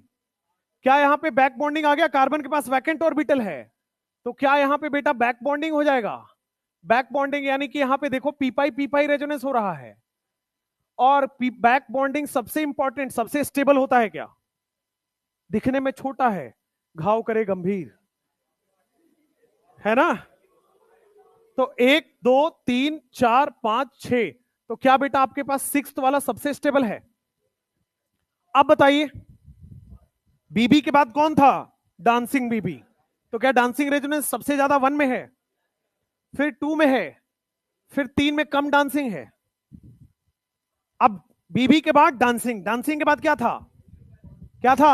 क्या यहां पे बैक बॉन्डिंग आ गया? कार्बन के पास वैकेंट ऑर्बिटल है, तो क्या यहां पे बेटा बैक बॉन्डिंग हो जाएगा? बैक बॉन्डिंग यानी कि यहां पे देखो पीपाई पीपाई रेजोनेंस हो रहा है। और बैक बॉन्डिंग सबसे इंपॉर्टेंट, सबसे स्टेबल होता है क्या? दिखने में छोटा है, घाव करे गंभीर, है ना? तो 1 2 3 4 5 6, तो क्या बेटा आपके पास सिक्स्थ वाला सबसे स्टेबल है? अब बताइए बीबी के बाद कौन था? डांसिंग बीबी। तो क्या डांसिंग रेजोनेंस सबसे ज्यादा 1 में है, फिर 2 में है, फिर 3 में कम डांसिंग है? अब बीबी के बाद डांसिंग, डांसिंग के बाद क्या था? क्या था?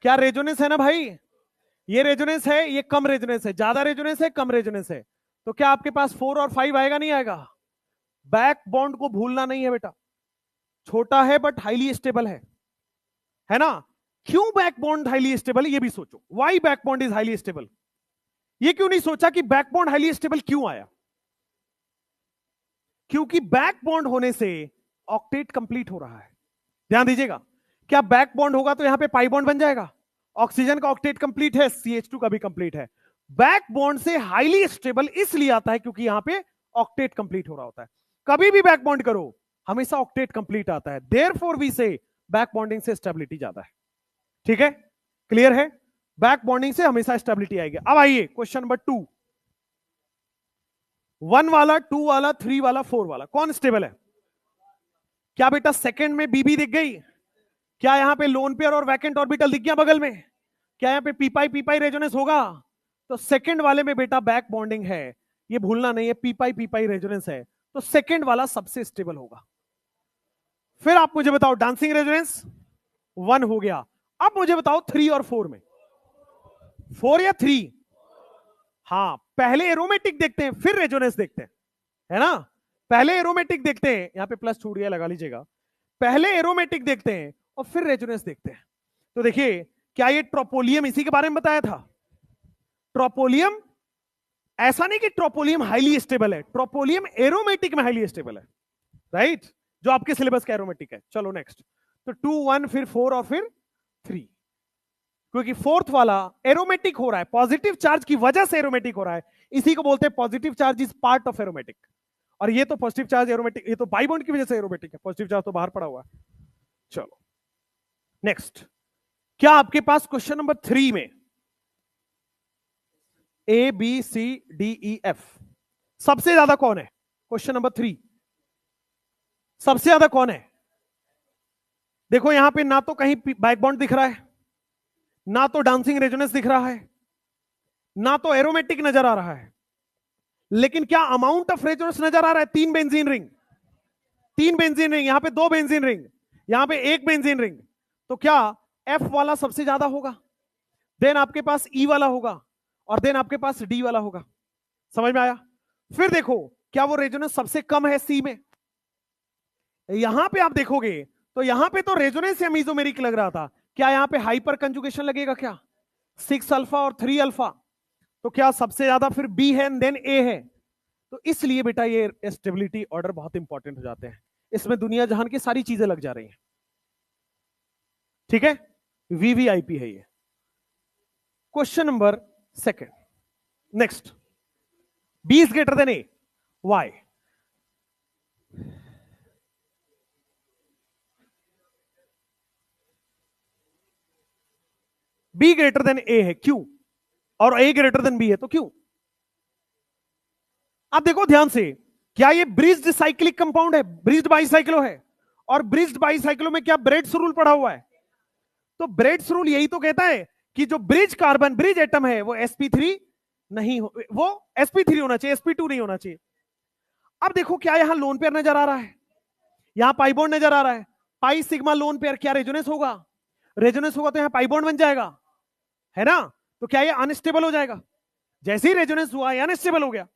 क्या रेजोनेंस है ना भाई? ये रेजोनेंस है, ये कम रेजोनेंस है, ज्यादा रेजोनेंस है, कम रेजोनेंस है। तो क्या आपके पास 4 और 5 आएगा? नहीं आएगा? बैक बॉन्ड को भूलना नहीं है बेटा, छोटा है बट हाईली स्टेबल है ना? क्यों बैक बॉन्ड हाईली स्टेबल है ये भी सोचो। Why back bond is highly stable? ये क्यों नहीं सोचा कि बैक बॉन्ड हाईली स्टेबल क्यों आया? क्योंकि बैक बॉन्ड होने से ऑक्टेट कंप्लीट हो रहा है। ध्यान दीजिएगा, क्या बैक बॉन्ड होगा तो यहां पे पाई बॉन्ड बन जाएगा? ऑक्सीजन का ऑक्टेट कंप्लीट है, CH2 का भी कंप्लीट है। बैक बॉन्ड से हाईली स्टेबल इसलिए आता है क्योंकि यहां पे ऑक्टेट कंप्लीट हो रहा होता है। कभी भी बैक बॉन्ड करो हमेशा ऑक्टेट कंप्लीट आता है, देयरफॉर वी से बैक बॉन्डिंग से स्टेबिलिटी ज्यादा है। ठीक है, क्लियर है? बैक बॉन्डिंग से हमेशा स्टेबिलिटी आएगी। अब आइए क्वेश्चन नंबर 2। 1 वाला, 2 वाला, 3 वाला, 4 वाला कौन स्टेबल है? क्या बेटा सेकंड में बीबी दिख गई? क्या यहां पे लोन पेयर और वैकेंट ऑर्बिटल दिख गया बगल में? क्या यहां पे पीपाई पीपाई रेजोनेंस होगा? तो सेकंड वाले में बेटा बैक बॉन्डिंग है, ये भूलना नहीं है, पीपाई पीपाई रेजोनेंस है, तो सेकंड वाला सबसे स्टेबल होगा। फिर आप मुझे बताओ डांसिंग रेजोनेंस 1 हो गया। अब मुझे बताओ 3 और 4 में, 4 या 3? हाँ, पहले एरोमेटिक देखते हैं फिर रेजोनेंस देखते हैं, है ना? पहले एरोमेटिक देखते हैं, यहां पे प्लस छूट गया लगा लीजिएगा। पहले एरोमेटिक देखते हैं और फिर रेजोनेंस देखते हैं। तो देखिए, क्या ये ट्रोपोलियम इसी के बारे में बताया था? ट्रोपोलियम, ऐसा नहीं कि ट्रोपोलियम हाईली स्टेबल है, ट्रोपोलियम एरोमेटिक में हाईली स्टेबल है, राइट? जो आपके सिलेबस का एरोमेटिक है। चलो नेक्स्ट, तो 2 1 फिर 4 और फिर 3, क्योंकि फोर्थ वाला एरोमेटिक हो रहा है, पॉजिटिव चार्ज की वजह से एरोमेटिक हो रहा है, इसी को बोलते हैं positive charge is part of aromatic. और ये तो पॉजिटिव चार्ज एरोमेटिक, ये तो बाई बॉन्ड की वजह से एरोमेटिक है, पॉजिटिव चार्ज तो बाहर पड़ा हुआ है। चलो नेक्स्ट, क्या आपके पास क्वेश्चन नंबर 3 में ABCDEF सबसे ज्यादा कौन है? क्वेश्चन नंबर 3 सबसे ज्यादा कौन है? देखो यहां पे ना तो कहीं बैक बॉन्ड दिख रहा है, ना तो डांसिंग रेजोनेंस दिख रहा है, ना तो एरोमेटिक नजर आ रहा है, लेकिन क्या अमाउंट ऑफ रेजोनेंस नजर आ रहा है? 3 बेंजीन रिंग, 3 बेंजीन रिंग, यहां पे 2 बेंजीन रिंग, यहां पे 1 बेंजीन रिंग। तो क्या F वाला सबसे ज्यादा होगा, देन आपके पास E वाला होगा, और देन आपके पास D वाला होगा। समझ में आया? फिर देखो, क्या वो रेजोनेंस सबसे कम है C में? यहां पे आप देखोगे तो यहां पे तो रेजोनेंस या मीजोमेरिक लग रहा था, क्या यहां पे हाइपर कंजुगेशन लगेगा? क्या 6 अल्फा और 3 अल्फा? तो क्या सबसे ज्यादा फिर B है देन A है? तो इसलिए बेटा ये स्टेबिलिटी ऑर्डर बहुत इंपॉर्टेंट हो जाते हैं, इसमें दुनिया जहान की सारी चीजें लग जा रही हैं। ठीक है, VVIP है ये। Question number 2, next, B is greater than A, why? B greater than A है, क्यों? और A ग्रेटर देन B है तो क्यों? आप देखो ध्यान से, क्या ये ब्रिज्ड साइक्लिक कंपाउंड है, ब्रिज्ड बाइसाइक्लो है? और ब्रिज्ड बाइसाइक्लो में क्या ब्रेड्स रूल पड़ा हुआ है? तो ब्रेड्स रूल यही तो कहता है कि जो ब्रिज कार्बन, ब्रिज एटम है वो sp3 नहीं हो, वो sp3 होना चाहिए, sp2 नहीं होना चाहिए। अब देखो क्या यहां लोन पेयर नजर आ रहा है, यहां पाई बॉन्ड नजर आ रहा है, पाई सिग्मा लोन पेयर, क्या रेजोनेंस होगा? रेजोनेंस होगा तो यहां पाई बॉन्ड बन जाएगा, है ना? तो क्या ये अनस्टेबल हो जाएगा? जैसे ही रेजोनेंस हुआ ये अनस्टेबल हो गया,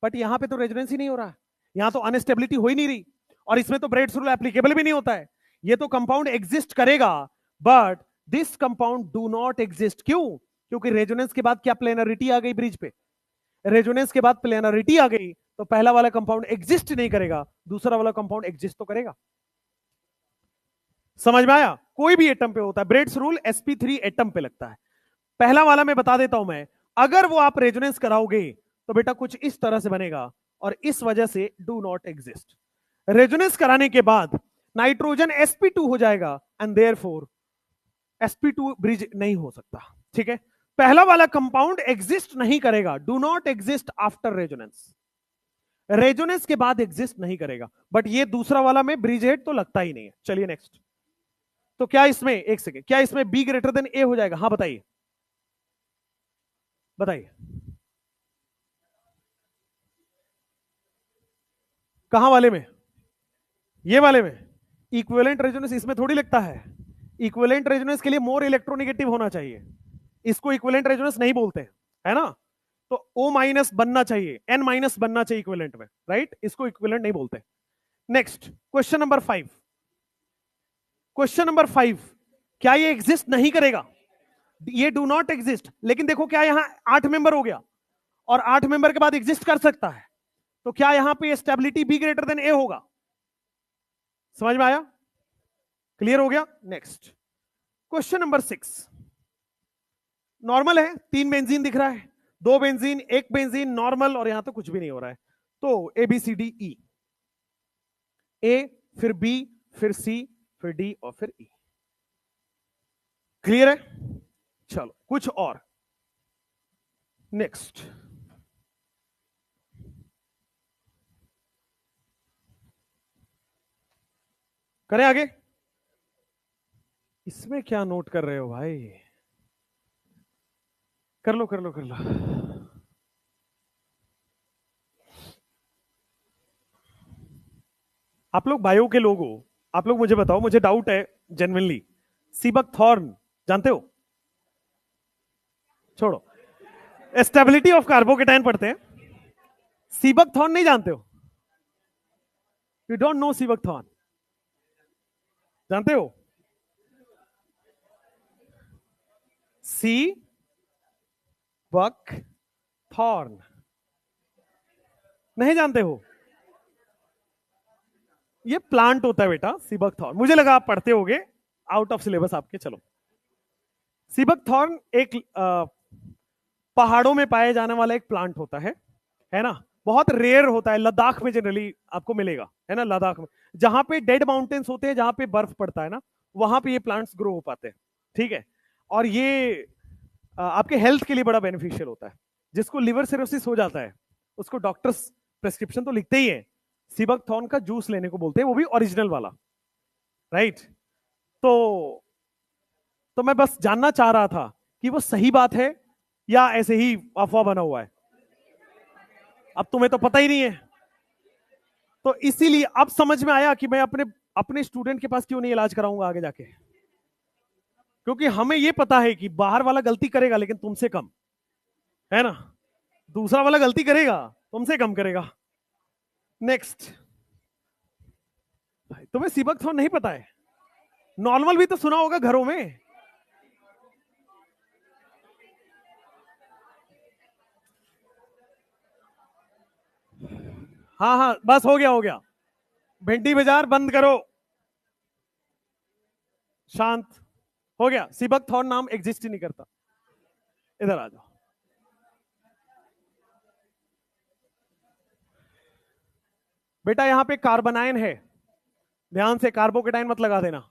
बट यहां पे तो रेजोनेंस ही नहीं हो रहा, यहां तो अनस्टेबिलिटी हो ही नहीं रही, और इसमें तो ब्रेड्स रूल एप्लीकेबल भी नहीं होता है। ये तो कंपाउंड एग्जिस्ट करेगा, but this compound do not exist. क्यों? क्योंकि रेजोनेंस के बाद क्या प्लेनरिटी आ गई ब्रिज पे, रेजोनेंस के बाद प्लेनरिटी आ गई, तो पहला वाला कंपाउंड एग्जिस्ट नहीं करेगा, दूसरा वाला कंपाउंड एग्जिस्ट तो करेगा। समझ में आया? कोई भी एटम पे होता है, ब्रेड्स रूल sp3 एटम पे लगता है। पहला वाला मैं बता देता हूं मैं, अगर वो आप रेजोनेंस कराओगे तो बेटा कुछ इस तरह से बनेगा, और इस वजह से डू नॉट एग्जिस्ट। रेजोनेंस कराने के बाद नाइट्रोजन sp2 हो जाएगा, एंड देयरफॉर sp2 ब्रिज नहीं हो सकता। ठीक है, पहला वाला कंपाउंड एग्जिस्ट नहीं करेगा, do not exist after resonance, resonance के बाद एग्जिस्ट नहीं करेगा, बट ये दूसरा वाला में ब्रिज हेड तो लगता ही नहीं है। चलिए नेक्स्ट। तो क्या इसमें, एक सेकेंड, क्या इसमें बी ग्रेटर देन ए हो जाएगा? हाँ बताइए, बताइए कहां वाले में? ये वाले में इक्विवेलेंट रेजोनेंस इसमें थोड़ी लगता है, इक्विवेलेंट रेजोनेंस के लिए मोर इलेक्ट्रोनेगेटिव होना चाहिए, इसको इक्विवेलेंट रेजोनेंस नहीं बोलते, है ना? तो O माइनस बनना चाहिए, N माइनस बनना चाहिए इक्विवेलेंट में, राइट? इसको इक्विवेलेंट नहीं बोलते। Next question number 5, question number 5, क्या ये एग्जिस्ट नहीं करेगा? ये डू नॉट एग्जिस्ट, लेकिन देखो क्या यहां 8 मेंबर हो गया, और 8 मेंबर के बाद एग्जिस्ट कर सकता है, तो क्या यहां पे स्टेबिलिटी बी ग्रेटर देन ए होगा? समझ में आया? क्लियर हो गया? नेक्स्ट क्वेश्चन नंबर 6, नॉर्मल है, 3 बेंजीन दिख रहा है, 2 बेंजीन, 1 बेंजीन, नॉर्मल, और यहां तो कुछ भी नहीं हो रहा है, तो ए बी सी डी ई, ए फिर बी फिर सी फिर डी और फिर ई। क्लियर है? चलो कुछ और, नेक्स्ट करें आगे। इसमें क्या नोट कर रहे हो भाई? कर लो कर लो कर लो। आप लोग बायो के लोग हो, आप लोग मुझे बताओ, मुझे डाउट है जेन्युइनली, सीबक थॉर्न जानते हो? छोड़ो, स्टेबिलिटी ऑफ कार्बोकेटाइन पढ़ते हैं, सीबक थॉर्न नहीं जानते हो? You don't know Seebeck Thorn? जानते हो? सी बक थॉर्न नहीं जानते हो? ये प्लांट होता है बेटा, सीबक थॉर्न, मुझे लगा आप पढ़ते होगे, आउट ऑफ सिलेबस आपके। चलो, सीबक थॉर्न एक पहाड़ों में पाए जाने वाला एक प्लांट होता है ना? बहुत रेयर होता है, लद्दाख में जनरली आपको मिलेगा, है ना? लद्दाख में जहां पे डेड माउंटेन्स होते हैं, जहां पे बर्फ पड़ता है ना, वहां पे ये प्लांट्स ग्रो हो पाते हैं। ठीक है, और ये आपके हेल्थ के लिए बड़ा बेनिफिशियल होता है। जिसको लिवर सिरोसिस हो जाता है उसको डॉक्टर्स प्रेस्क्रिप्शन तो लिखते ही है, सीबक थॉर्न का जूस लेने को बोलते हैं, वो भी ओरिजिनल वाला, राइट? तो मैं बस जानना चाह रहा था कि वो सही बात है या ऐसे ही अफवाह बना हुआ है। अब तुम्हें तो पता ही नहीं है, तो इसीलिए अब समझ में आया कि मैं अपने अपने स्टूडेंट के पास क्यों नहीं इलाज कराऊंगा आगे जाके, क्योंकि हमें यह पता है कि बाहर वाला गलती करेगा लेकिन तुमसे कम, है ना? दूसरा वाला गलती करेगा, तुमसे कम करेगा। नेक्स्ट, तुम्हें सीबक थॉर्न नहीं पता है? नॉर्मल भी तो सुना होगा घरों में। हाँ हाँ, बस हो गया हो गया, भिंडी बाजार बंद करो, शांत, हो गया। सीबक थॉर्न नाम एग्जिस्ट ही नहीं करता। इधर आ जाओ, बेटा यहां पे कार्बनाइन है, ध्यान से, कार्बोकेटाइन मत लगा देना।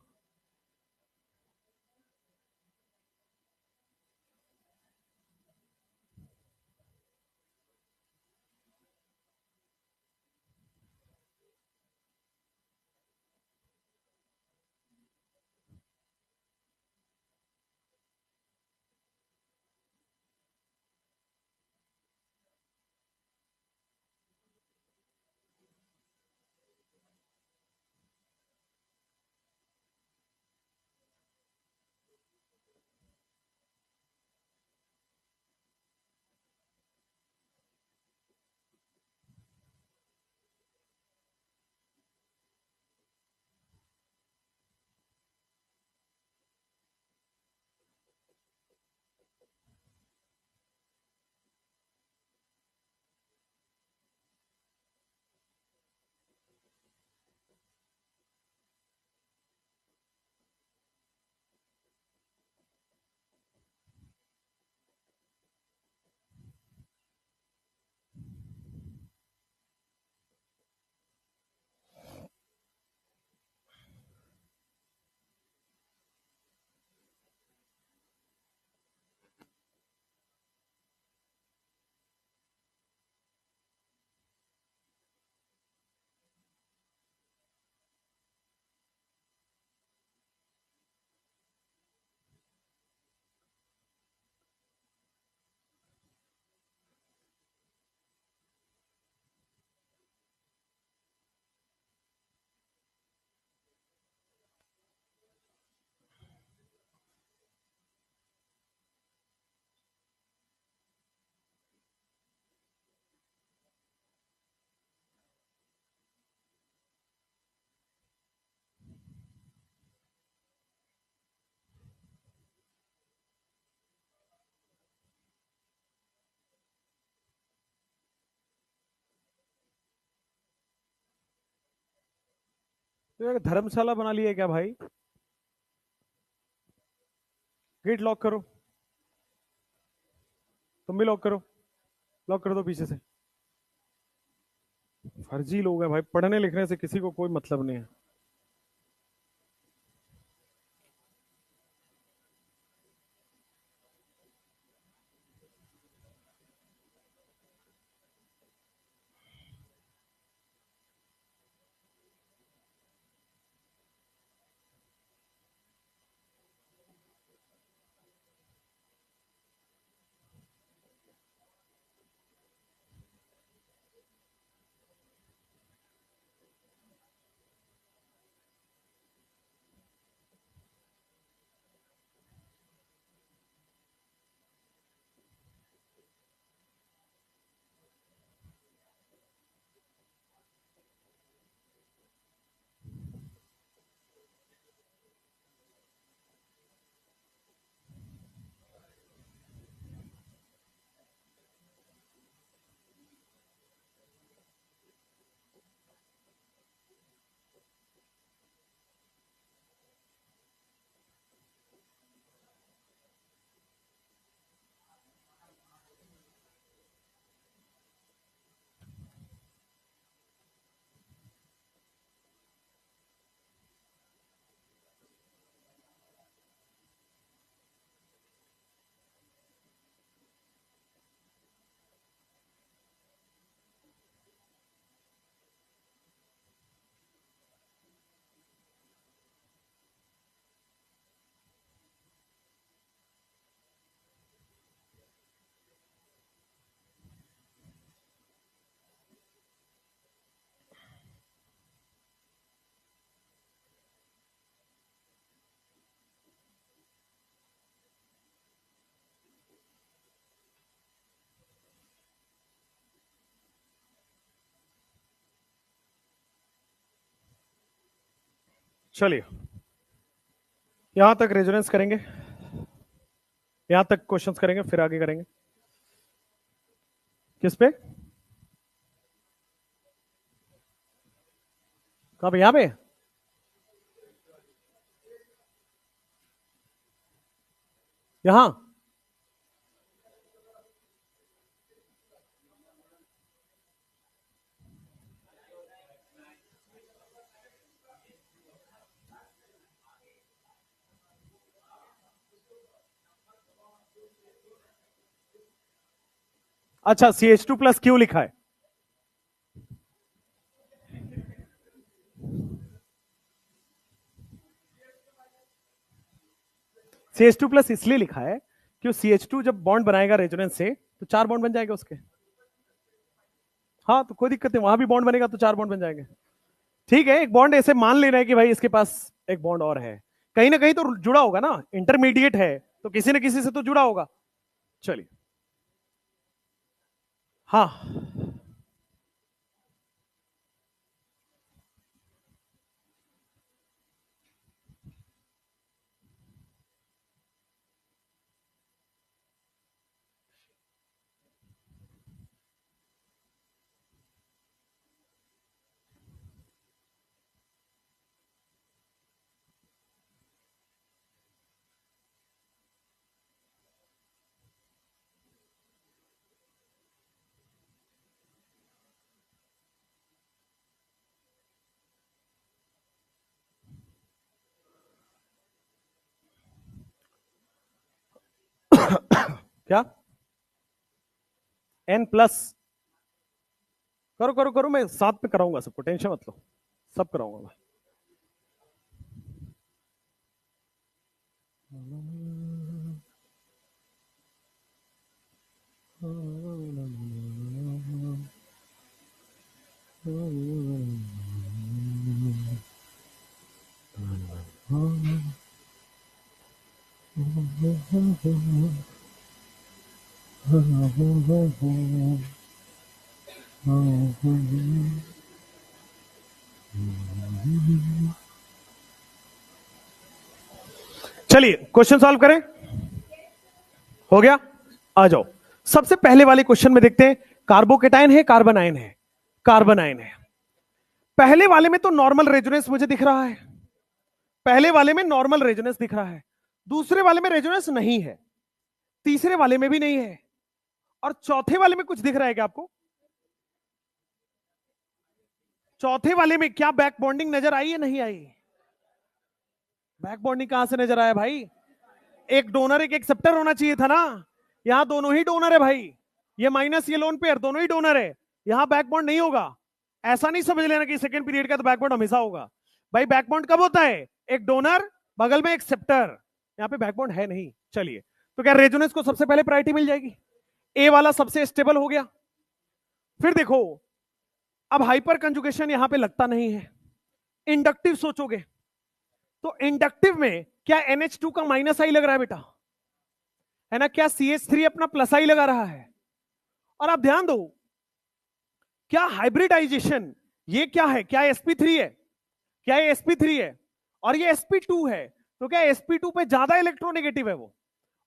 तो धर्मशाला बना लिया क्या भाई? गेट लॉक करो, तुम भी लॉक करो, लॉक कर दो पीछे से। फर्जी लोग हैं भाई, पढ़ने लिखने से किसी को कोई मतलब नहीं है। चलिए, यहां तक रेजोनेंस करेंगे, यहां तक क्वेश्चंस करेंगे, फिर आगे करेंगे किस पे? कहां पे? यहां पे? यहां? अच्छा, CH2+ क्यों लिखा है? CH2+ इसलिए लिखा है कि CH2 जब बॉन्ड बनाएगा रेजोनेंस से तो 4 बॉन्ड बन जाएगा उसके। हाँ, तो कोई दिक्कत नहीं, वहां भी बॉन्ड बनेगा तो 4 बॉन्ड बन जाएंगे। ठीक है, एक बॉन्ड ऐसे मान लेना है कि भाई इसके पास एक बॉन्ड और है, कहीं ना कहीं तो जुड़ा होगा ना, इंटरमीडिएट है तो किसी न किसी से तो जुड़ा होगा। चलिए, हाँ, क्या N+? करो करो करो, मैं साथ में कराऊंगा सबको, टेंशन मत लो, सब कराऊंगा मैं। चलिए, क्वेश्चन सॉल्व करें। हो गया, आ जाओ। सबसे पहले वाले क्वेश्चन में देखते हैं, कार्बोकेटाइन है कार्बन आयन है? कार्बन आयन है। पहले वाले में तो नॉर्मल रेजोनेंस मुझे दिख रहा है, पहले वाले में नॉर्मल रेजोनेंस दिख रहा है, दूसरे वाले में रेजोनेंस नहीं है, तीसरे वाले में भी नहीं है, और चौथे वाले में कुछ दिख रहा है क्या आपको? चौथे वाले में क्या बैक बॉन्डिंग नजर आई है? नहीं आई। बैक बॉन्डिंग कहां से नजर आया भाई? एक डोनर एक एक्सेप्टर होना चाहिए था ना, यहां दोनों ही डोनर है भाई, ये माइनस ये लोन पेयर दोनों ही डोनर है, यहां बैक बॉन्ड नहीं होगा। ऐसा नहीं समझ लेना कि सेकंड पीरियड का तो बैक बॉन्ड हमेशा होगा। भाई बैक बॉन्ड कब होता है? एक डोनर बगल में एक्सेप्टर, यहां पे बैक बॉन्ड है नहीं। चलिए, तो क्या रेजोनेंस को सबसे पहले प्रायोरिटी मिल जाएगी? ए वाला सबसे स्टेबल हो गया। फिर देखो, अब हाइपर कंजुगेशन यहां पे लगता नहीं है, इंडक्टिव सोचोगे तो इंडक्टिव में क्या NH2 का माइनस आई लग रहा है बेटा? है ना? क्या CH3 अपना प्लस आई लगा रहा है? और आप ध्यान दो, क्या हाइब्रिडाइजेशन ये क्या है? क्या sp3 है? क्या ये sp3 है और ये sp2 है? तो क्या sp2 पे ज्यादा इलेक्ट्रोनेगेटिव है वो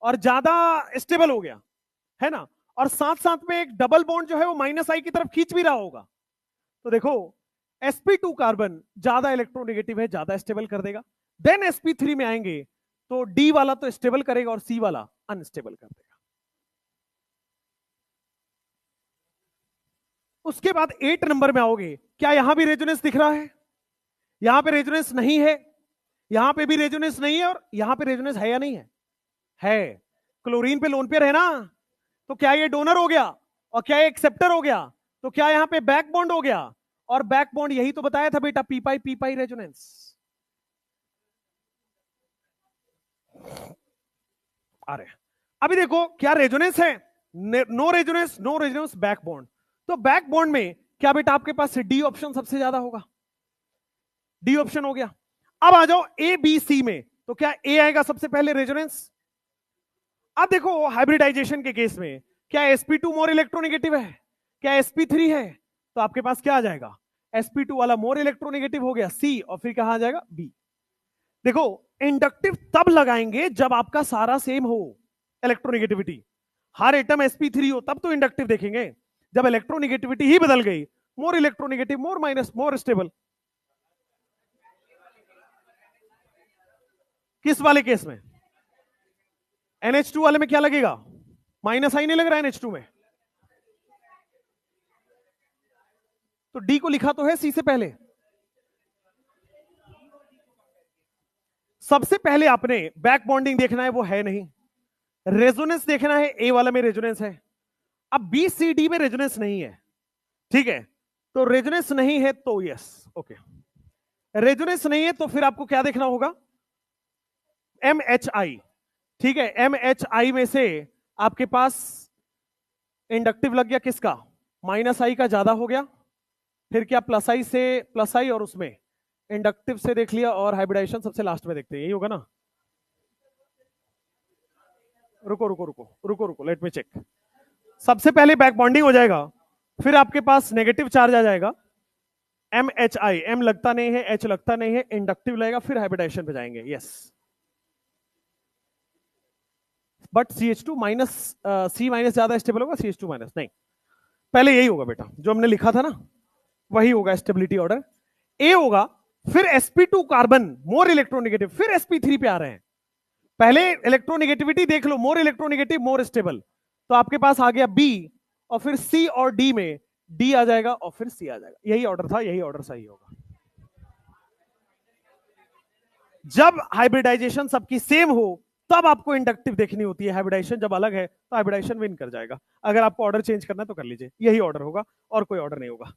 और ज्यादा स्टेबल हो गया, है ना? और साथ साथ में एक डबल बॉन्ड जो है वो माइनस आई की तरफ खींच भी रहा होगा। तो देखो, sp2 कार्बन ज्यादा इलेक्ट्रोनेगेटिव है, ज्यादा स्टेबल कर देगा। देन sp3 में आएंगे तो डी वाला तो स्टेबल करेगा और सी वाला अनस्टेबल कर देगा। उसके बाद 8 नंबर में आओगे, क्या यहां भी रेजोनेंस दिख रहा है? यहां पे रेजोनेंस नहीं है, यहां पे भी रेजोनेंस नहीं है, और यहां पे रेजोनेंस है या नहीं है? है। क्लोरीन पे लोन पेयर है ना, तो क्या ये डोनर हो गया और क्या ये एक्सेप्टर हो गया? तो क्या यहां पे बैक बॉन्ड हो गया? और बैक बॉन्ड यही तो बताया था बेटा, पी पाई रेजोनेंस। अरे अभी देखो, क्या रेजोनेंस है? No resonance, no resonance, back bond. तो बैक बॉन्ड में क्या बेटा आपके पास डी ऑप्शन सबसे ज्यादा होगा, डी ऑप्शन हो गया। अब आ जाओ ए बी सी में, तो क्या ए आएगा सबसे पहले रेजोनेंस? अब देखो हाइब्रिडाइजेशन के केस में क्या sp2 मोर इलेक्ट्रोनेगेटिव है? क्या sp3 है? तो आपके पास क्या आ जाएगा? sp2 वाला मोर इलेक्ट्रोनेगेटिव हो गया सी, और फिर कहां आ जाएगा? बी। देखो, इंडक्टिव तब लगाएंगे जब आपका सारा सेम हो इलेक्ट्रोनेगेटिविटी, हर एटम sp3 हो, तब तो इंडक्टिव देखेंगे। जब इलेक्ट्रोनेगेटिविटी ही बदल गई, मोर इलेक्ट्रोनेगेटिव, मोर माइनस, मोर स्टेबल। किस वाले केस में? NH2 वाले में क्या लगेगा? माइनस आई नहीं लग रहा है NH2 में, तो डी को लिखा तो है सी से पहले। सबसे पहले आपने बैक बॉन्डिंग देखना है, वो है नहीं। रेजोनेंस देखना है, ए वाला में रेजोनेंस है। अब बी सी डी में रेजोनेंस नहीं है, ठीक है? तो रेजोनेंस नहीं है तो यस, ओके। रेजोनेंस नहीं है तो फिर आपको क्या देखना होगा? MHI, ठीक है? MHI में से आपके पास इंडक्टिव लग गया किसका? माइनस आई का ज्यादा हो गया। फिर क्या प्लस आई से, प्लस आई और उसमें इंडक्टिव से देख लिया, और हाइब्रिडाइजेशन सबसे लास्ट में देखते हैं, यही होगा ना? रुको रुको रुको रुको रुको, लेट मी चेक। सबसे पहले बैक बॉन्डिंग हो जाएगा, फिर आपके पास नेगेटिव चार्ज आ जाएगा, MHI, M लगता नहीं है, H लगता नहीं है, इंडक्टिव लगेगा, फिर हाइब्रिडाइजेशन पे जाएंगे, yes. But CH2 minus, C minus ज्यादा स्टेबल होगा, CH2 माइनस नहीं। पहले यही होगा बेटा, जो हमने लिखा था ना, वही होगा स्टेबिलिटी ऑर्डर। ए होगा, फिर sp2 कार्बन मोर इलेक्ट्रोनेगेटिव, फिर sp3 पे आ रहे हैं। पहले इलेक्ट्रोनेगेटिविटी देख लो, मोर इलेक्ट्रोनेगेटिव, मोर स्टेबल, तो आपके पास आ गया बी, और फिर सी और डी में डी आ जाएगा और फिर सी आ जाएगा। यही ऑर्डर था, यही ऑर्डर सही होगा। जब हाइब्रिडाइजेशन सबकी सेम हो तब आपको इंडक्टिव देखनी होती है, हाइब्रिडाइजेशन जब अलग है तो हाइब्रिडाइजेशन विन कर जाएगा। अगर आपको ऑर्डर चेंज करना है तो कर लीजिए, यही ऑर्डर होगा और कोई ऑर्डर नहीं होगा।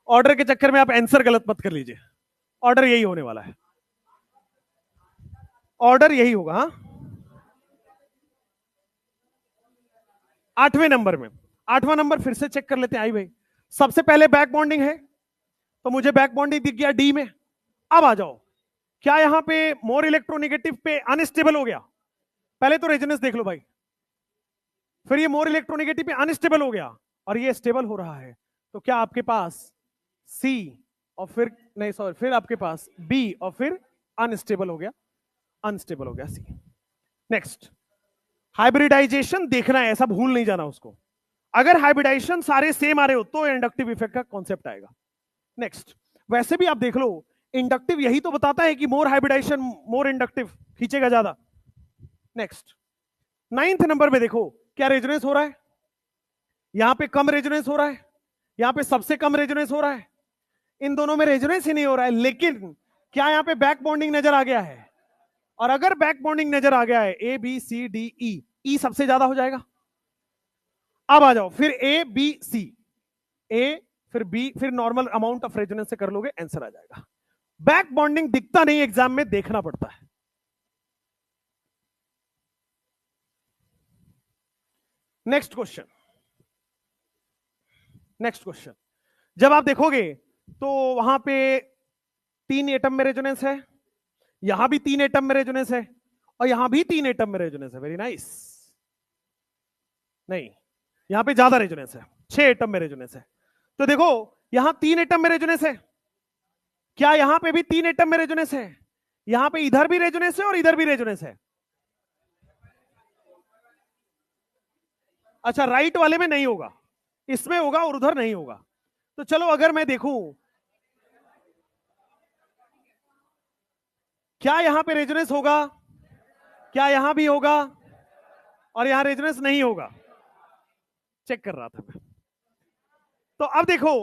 ऑर्डर के चक्कर में आप आंसर गलत मत कर लीजिए, ऑर्डर यही होने वाला है, ऑर्डर यही होगा। हाँ, 8वें नंबर में, 8वां नंबर फिर से चेक कर लेते हैं। आई भाई, सबसे पहले बैक बॉन्डिंग है, तो मुझे बैक बॉन्डिंग दिख गया डी में। अब आ जाओ, क्या यहां पे मोर इलेक्ट्रोनेगेटिव पे अनस्टेबल हो गया? पहले तो रेजोनेंस देख लो भाई, फिर ये मोर इलेक्ट्रोनेगेटिव पे अनस्टेबल हो गया और ये स्टेबल हो रहा है, तो क्या आपके पास सी और फिर नहीं सॉरी, फिर आपके पास बी और फिर अनस्टेबल हो गया, अनस्टेबल हो गया सी। नेक्स्ट, हाइब्रिडाइजेशन देखना है, ऐसा भूल नहीं जाना उसको। अगर हाइब्रिडाइजेशन सारे सेम आ रहे हो तो इंडक्टिव इफेक्ट का कॉन्सेप्ट आएगा। नेक्स्ट, वैसे भी आप देख लो, इंडक्टिव यही तो बताता है कि मोर हाइब्रिडाइजेशन मोर इंडक्टिव, खींचेगा ज्यादा। नेक्स्ट 9th नंबर पे देखो, क्या रेजोनेंस हो रहा है? यहां पे कम रेजोनेंस हो रहा है, यहां पे सबसे कम रेजोनेंस हो रहा है, इन दोनों में रेजोनेंस ही नहीं हो रहा है। लेकिन क्या यहां पे बैक बॉन्डिंग नजर आ गया है? और अगर बैक बॉन्डिंग नजर आ गया है, ए बी सी डी ई, ई सबसे ज्यादा हो जाएगा। अब आ जाओ, फिर ए बी सी, ए फिर बी, फिर नॉर्मल अमाउंट ऑफ रेजोनेंस से कर लोगे, आंसर आ जाएगा। बैक बॉन्डिंग दिखता नहीं एग्जाम में, देखना पड़ता है। नेक्स्ट क्वेश्चन, नेक्स्ट क्वेश्चन, जब आप देखोगे तो वहां पे 3 एटम में रेजोनेंस है, यहां भी 3 एटम में रेजोनेंस है, और यहां भी 3 एटम में रेजोनेंस है। Very nice. नहीं, यहां पे ज्यादा रेजोनेंस है, 6 एटम में रेजोनेंस है। तो देखो, यहां 3 एटम में रेजोनेंस है, क्या यहां पे भी 3 एटम में रेजोनेंस है? यहां पे इधर भी रेजोनेंस है और इधर भी रेजोनेंस है। अच्छा, राइट वाले में नहीं होगा, इसमें होगा और उधर नहीं होगा। तो चलो, अगर मैं देखूं, क्या यहां पे रेजोनेंस होगा? क्या यहां भी होगा? और यहां रेजोनेंस नहीं होगा? चेक कर रहा था मैं। तो अब देखो,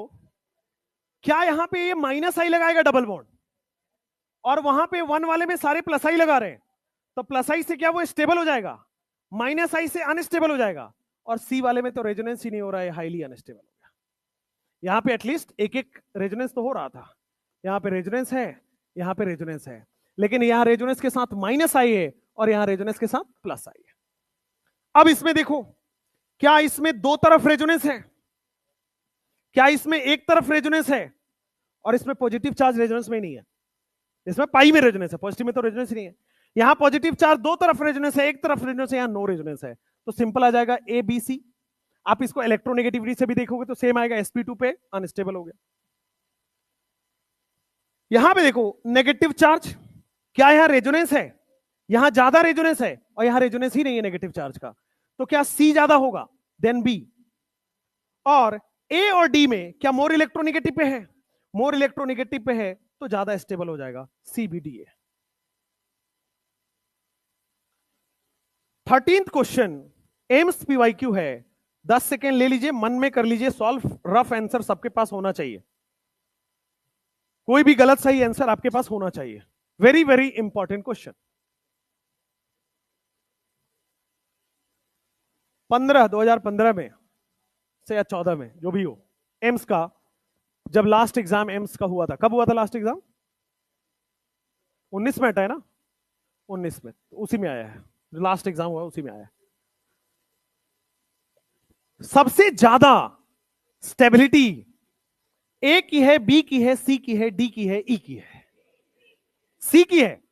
क्या यहां पे ये माइनस आई लगाएगा डबल बॉन्ड, और वहां पे 1 वाले में सारे प्लस आई लगा रहे हैं, तो प्लस आई से क्या वो स्टेबल हो जाएगा, माइनस आई से अनस्टेबल हो जाएगा। और सी वाले में तो रेजोनेंस ही नहीं हो रहा है, हाईली अनस्टेबल हो गया। यहां पे एटलीस्ट एक एक रेजोनेंस तो हो रहा था, यहां पे रेजोनेंस है, यहां पे रेजोनेंस है, लेकिन यहां रेजोनेंस के साथ माइनस आई है और यहां रेजोनेंस के साथ प्लस आई है। अब इसमें देखो, क्या इसमें दो तरफ रेजोनेंस है? क्या इसमें एक तरफ रेजोनेंस है? और इसमें पॉजिटिव चार्ज रेजोनेंस में नहीं है, इसमें पाई में रेजोनेंस है, पॉजिटिव में तो रेजोनेंस ही नहीं है। यहां पॉजिटिव चार्ज दो तरफ रेजोनेंस है, एक तरफ रेजोनेंस है, यहां नो रेजोनेंस है। तो सिंपल आ जाएगा ए बी सी। आप इसको इलेक्ट्रोनेगेटिविटी से भी देखोगे तो सेम आएगा, sp2 पे अनस्टेबल हो गया। यहां पे देखो, नेगेटिव चार्ज, क्या यहां रेजोनेंस है? यहां ज्यादा रेजोनेंस है और यहां रेजोनेंस ही नहीं है नेगेटिव चार्ज का, तो क्या सी ज्यादा होगा देन बी? और ए और डी में क्या मोर इलेक्ट्रोनेगेटिव पे है? मोर इलेक्ट्रोनेगेटिव पे है तो ज्यादा स्टेबल हो जाएगा, सी बी डी है। 13th क्वेश्चन एम्स पीवाईक्यू है, 10 सेकेंड ले लीजिए, मन में कर लीजिए सॉल्व, रफ आंसर सबके पास होना चाहिए, कोई भी गलत सही आंसर आपके पास होना चाहिए। Very very important question. 2015 में से या 14 में, जो भी हो, एम्स का जब लास्ट एग्जाम एम्स का हुआ था, कब हुआ था लास्ट एग्जाम? 19 में हटा है ना, 19 में, तो उसी में आया है, जो लास्ट एग्जाम हुआ उसी में आया है। सबसे ज्यादा स्टेबिलिटी ए की है, बी की है, सी की है, डी की है, ई की है? सी की है।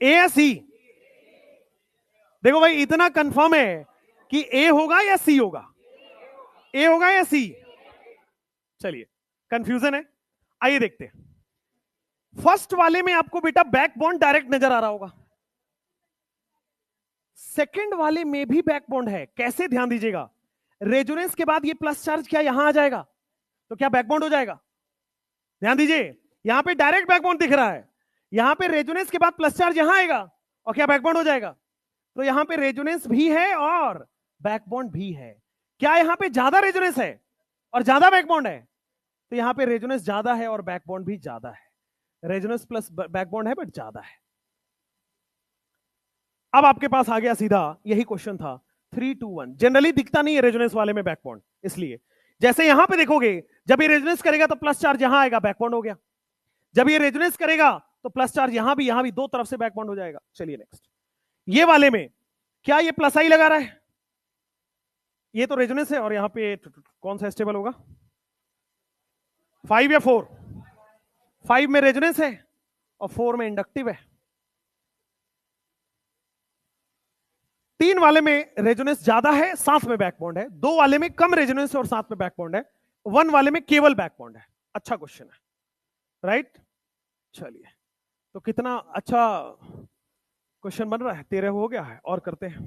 ए या सी? देखो भाई, इतना कंफर्म है कि ए होगा या सी होगा? ए होगा या सी? चलिए, कंफ्यूजन है, आइए देखते हैं। फर्स्ट वाले में आपको बेटा बैक बॉन्ड डायरेक्ट नजर आ रहा होगा, सेकंड वाले में भी बैक बॉन्ड है। कैसे, ध्यान दीजिएगा, रेजोनेंस के बाद ये प्लस चार्ज क्या यहां आ जाएगा, तो क्या बैक बॉन्ड हो जाएगा? ध्यान दीजिए, यहां पे डायरेक्ट बैक बॉन्ड दिख रहा है, यहां पे रेजोनेंस के बाद प्लस चार्ज यहां आएगा और क्या बैक बॉन्ड हो जाएगा? तो यहां पे रेजोनेंस भी है और बैक बॉन्ड भी है। क्या यहां पे ज्यादा रेजोनेंस है और ज्यादा बैक बॉन्ड है? तो यहां पे रेजोनेंस ज्यादा है और बैक बॉन्ड भी ज्यादा है, रेजोनेंस प्लस बैक बॉन्ड है बट ज्यादा है। अब आपके पास आ गया सीधा, यही क्वेश्चन था, 3-2-1। जनरली दिखता नहीं है रेजोनेंस वाले में बैक बॉन्ड, इसलिए जैसे यहां पे देखोगे, जब ये रेजोनेंस करेगा तो प्लस चार्ज यहां आएगा, बैक बॉन्ड हो गया। जब ये रेजोनेंस करेगा तो प्लस चार्ज यहां भी दो तरफ से बैक बॉन्ड हो जाएगा। चलिए नेक्स्ट, ये वाले में क्या ये प्लस आई लगा रहा है? ये तो रेजोनेंस है, और यहां पे कौन सा स्टेबल होगा, 5 या 4? 5 में रेजोनेंस है और 4 में इंडक्टिव है। 3 वाले में रेजोनेंस ज्यादा है, साथ में बैक बॉन्ड है। 2 वाले में कम रेजोनेंस है और साथ में बैक बॉन्ड है। 1 वाले में केवल बैक बॉन्ड है। अच्छा क्वेश्चन है, राइट? चलिए, तो कितना अच्छा क्वेश्चन बन रहा है, 13 हो गया है, और करते हैं।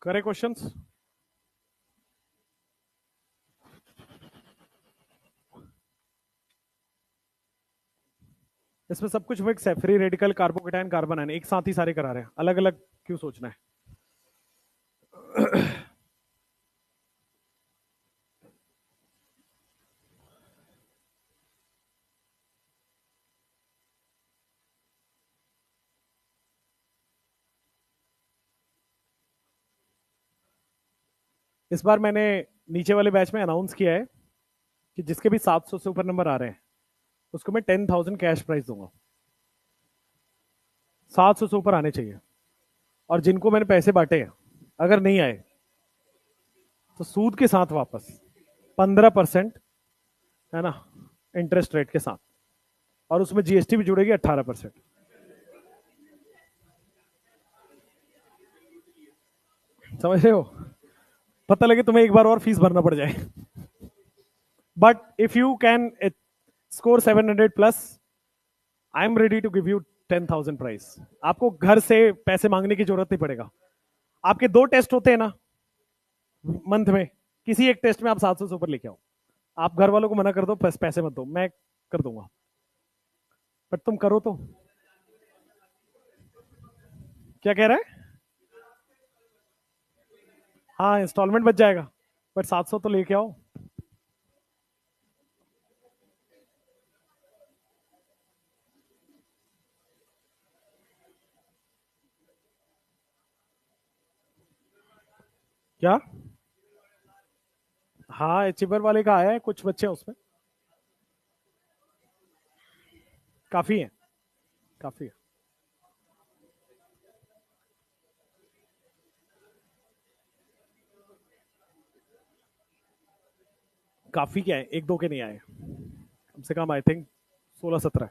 करे क्वेश्चंस? इसमें सब कुछ मिक्स है, free radical, carbocation, carbon ion, एक साथ ही सारे करा रहे हैं, अलग अलग क्यों सोचना है? इस बार मैंने नीचे वाले बैच में अनाउंस किया है कि जिसके भी 700 से ऊपर नंबर आ रहे हैं उसको मैं 10,000 कैश प्राइज दूंगा। 700 से ऊपर आने चाहिए। और जिनको मैंने पैसे बांटे हैं, अगर नहीं आए तो सूद के साथ वापस 15%, है ना, इंटरेस्ट रेट के साथ, और उसमें जीएसटी भी जुड़ेगी 18%। समझ रहे हो? पता लगे तुम्हें एक बार और फीस भरना पड़ जाए। But if you can score 700 plus, I am ready to give you 10,000 price. आपको घर से पैसे मांगने की जरूरत नहीं पड़ेगा। आपके 2 टेस्ट होते हैं ना मंथ में, किसी एक टेस्ट में आप 700 से ऊपर लेके आओ। आप घर वालों को मना कर दो, पैसे मत दो, मैं कर दूंगा, बट तुम करो तो। क्या कह रहा है? हाँ, इंस्टॉलमेंट बच जाएगा, बट 700 तो लेके आओ। क्या? हाँ, अचीवर वाले का आया है, कुछ बच्चे हैं उसमें। काफी है, काफी है। काफी क्या है, 1-2 के नहीं आए, कम से कम आई थिंक 16-17।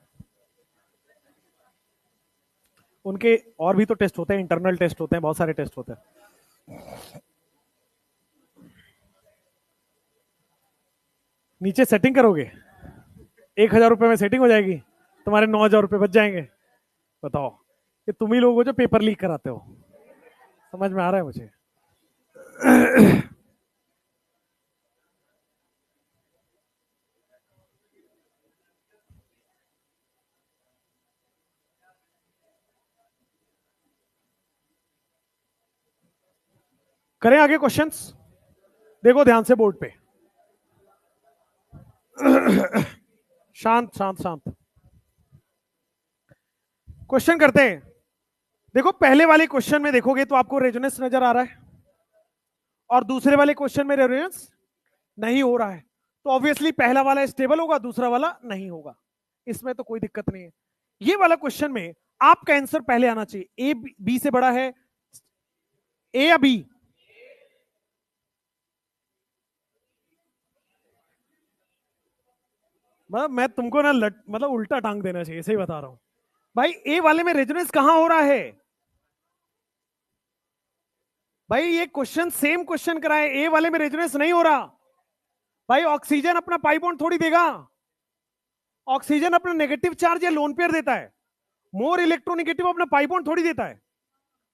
उनके और भी तो टेस्ट होते हैं, इंटरनल टेस्ट होते हैं, बहुत सारे टेस्ट होते हैं। नीचे सेटिंग करोगे, 1,000 रुपए में सेटिंग हो जाएगी, तुम्हारे 9,000 रुपए बच जाएंगे। बताओ, ये तुम ही लोग हो जो पेपर लीक कराते हो। समझ में आ रहा है मुझे? करें आगे क्वेश्चंस? देखो ध्यान से बोर्ड पे। शांत शांत शांत। क्वेश्चन करते हैं। देखो पहले वाले क्वेश्चन में देखोगे तो आपको रेजोनेंस नजर आ रहा है, और दूसरे वाले क्वेश्चन में रेजोनेंस नहीं हो रहा है। तो ऑब्वियसली पहला वाला स्टेबल होगा, दूसरा वाला नहीं होगा। इसमें तो कोई दिक्कत नहीं है। ये वाला क्वेश्चन में आपका आंसर पहले आना चाहिए। ए बी से बड़ा है, ए या बी? मतलब मैं तुमको ना मतलब उल्टा टांग देना चाहिए, सही बता रहा हूं भाई। ए वाले में रेजोनेंस कहां हो रहा है भाई? ये क्वेश्चन सेम क्वेश्चन कराए, ए वाले में रेजोनेंस नहीं हो रहा भाई। ऑक्सीजन अपना पाई बॉन्ड थोड़ी देगा, ऑक्सीजन अपना नेगेटिव चार्ज या लोन पेयर देता है। मोर इलेक्ट्रोनेगेटिव अपना पाई बॉन्ड थोड़ी देता है,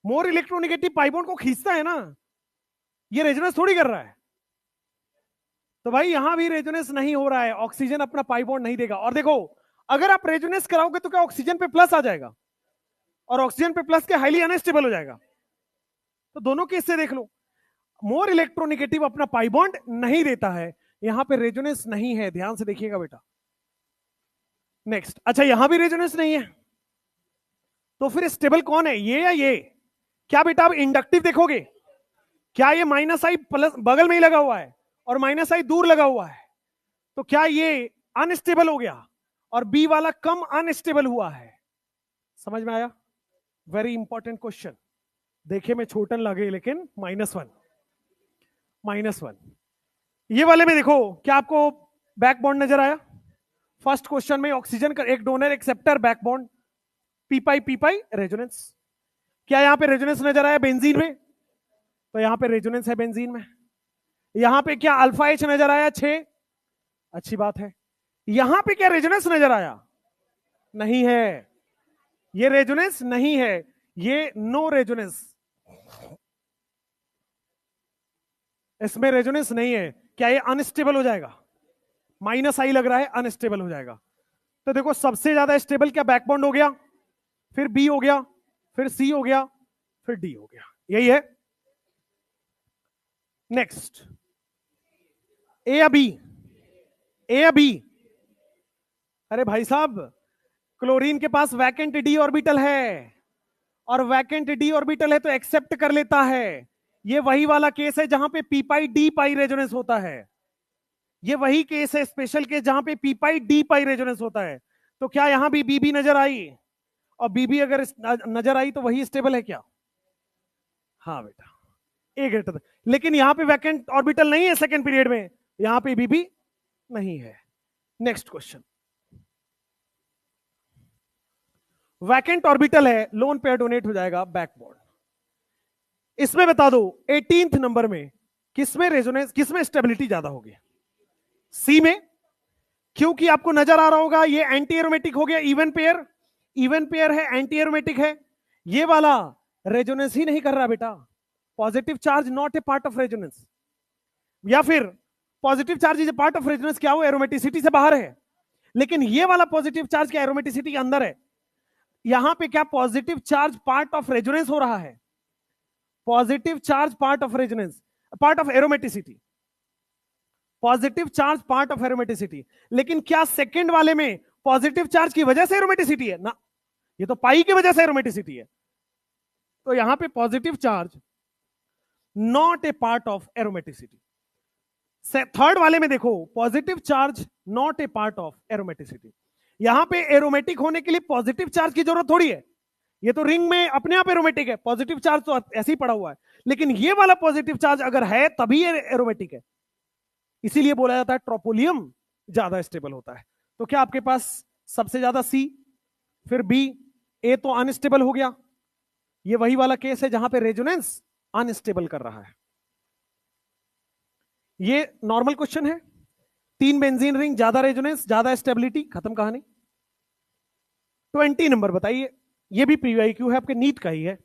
मोर इलेक्ट्रोनेगेटिव पाई बॉन्ड को खींचता है ना, ये रेजोनेंस थोड़ी कर रहा है। तो भाई यहां भी रेजोनेंस नहीं हो रहा है, ऑक्सीजन अपना पाई बॉन्ड नहीं देगा। और देखो, अगर आप रेजोनेंस कराओगे तो क्या ऑक्सीजन पे प्लस आ जाएगा, और ऑक्सीजन पे प्लस के हाईली अनस्टेबल हो जाएगा। तो दोनों केस से देख लो, मोर इलेक्ट्रोनेगेटिव अपना पाई बॉन्ड नहीं देता है, यहां पे रेजोनेंस नहीं है, ध्यान से देखिएगा बेटा। नेक्स्ट, अच्छा यहां भी रेजोनेंस नहीं है, तो फिर स्टेबल कौन है, ये या ये? क्या बेटा आप इंडक्टिव देखोगे, क्या ये माइनस आई प्लस बगल में ही लगा हुआ है और माइनस आई दूर लगा हुआ है, तो क्या ये अनस्टेबल हो गया और बी वाला कम अनस्टेबल हुआ है? समझ में आया? Very important question. देखे में छोटन लगे लेकिन -1 ये वाले में देखो, क्या आपको बैक बॉन्ड नजर आया? फर्स्ट क्वेश्चन में ऑक्सीजन का एक donor acceptor back bond, p pi resonance. क्या यहां पे रेजोनेंस नजर आया बेंजीन में? तो यहां पे रेजोनेंस है बेंजीन में। यहां पे क्या अल्फा एच नजर आया 6? अच्छी बात है। यहां पे क्या रेजोनेंस नजर आया? नहीं है, ये रेजोनेंस नहीं है, ये नो रेजोनेंस, इसमें रेजोनेंस नहीं है। क्या ये अनस्टेबल हो जाएगा? माइनस आई लग रहा है, अनस्टेबल हो जाएगा। तो देखो सबसे ज्यादा स्टेबल क्या बैक बॉन्ड हो गया, फिर बी हो गया, फिर सी हो गया, फिर डी हो गया, यही है। नेक्स्ट, ए या बी? ए या बी? अरे भाई साहब, क्लोरीन के पास वैकेंट डी ऑर्बिटल है, और वैकेंट डी ऑर्बिटल है तो एक्सेप्ट कर लेता है। ये वही वाला केस है जहां पे पी पाई डी पाई रेजोनेंस होता है, ये वही केस है, स्पेशल केस जहां पे पी पाई डी पाई रेजोनेंस होता है। तो क्या यहां भी बीबी नजर आई? और बीबी अगर नजर आई तो वही स्टेबल है क्या? हाँ बेटा, ए ग्रेटर। लेकिन यहां पे वैकेंट ऑर्बिटल नहीं है सेकेंड पीरियड में, यहां पे बीबी नहीं है। नेक्स्ट क्वेश्चन, वैकेंट ऑर्बिटल है, लोन पेयर डोनेट हो जाएगा बैक बॉन्ड। इसमें बता दो 18th नंबर में किसमें रेजोनेंस, किसमें स्टेबिलिटी ज्यादा होगी? सी में, क्योंकि आपको नजर आ रहा होगा ये एंटी एरोमेटिक हो गया, इवन पेयर, इवन पेयर है, एंटी एरोमेटिक है। ये वाला रेजोनेंस ही नहीं कर रहा बेटा, positive charge not a part of resonance, या फिर positive charge is a part of resonance, क्या वो एरोमेटिसिटी से बाहर है। लेकिन ये वाला पॉजिटिव चार्ज क्या एरोमेटिसिटी के अंदर है? यहां पे क्या positive charge part of resonance हो रहा है? Positive charge part of resonance, part of aromaticity, positive charge part of aromaticity. लेकिन क्या सेकंड वाले में पॉजिटिव चार्ज की वजह से एरोमेटिसिटी है ना, ये तो पाई की वजह से एरोमेटिसिटी है। तो यहां पे positive charge not a part of aromaticity. Third वाले में देखो, positive charge not a part of aromaticity. यहां पे एरोमेटिक होने के लिए पॉजिटिव चार्ज की जरूरत थोड़ी है, ये तो रिंग में अपने आप एरोमेटिक है, पॉजिटिव चार्ज तो ऐसे ही पड़ा हुआ है। लेकिन ये वाला पॉजिटिव चार्ज अगर है तभी ये एरोमेटिक है, इसीलिए बोला जाता है ट्रोपोलियम ज्यादा स्टेबल होता है। तो क्या आपके पास सबसे ज्यादा सी, फिर बी, ए तो अनस्टेबल हो गया। ये वही वाला केस है जहां पे रेजोनेंस अनस्टेबल कर रहा है। ये नॉर्मल क्वेश्चन है, 3 बेंजीन रिंग, ज्यादा रेजोनेंस, ज्यादा स्टेबिलिटी, खत्म कहानी। 20 नंबर बताइए, ये भी पीवाईक्यू है, आपके नीट का ही है।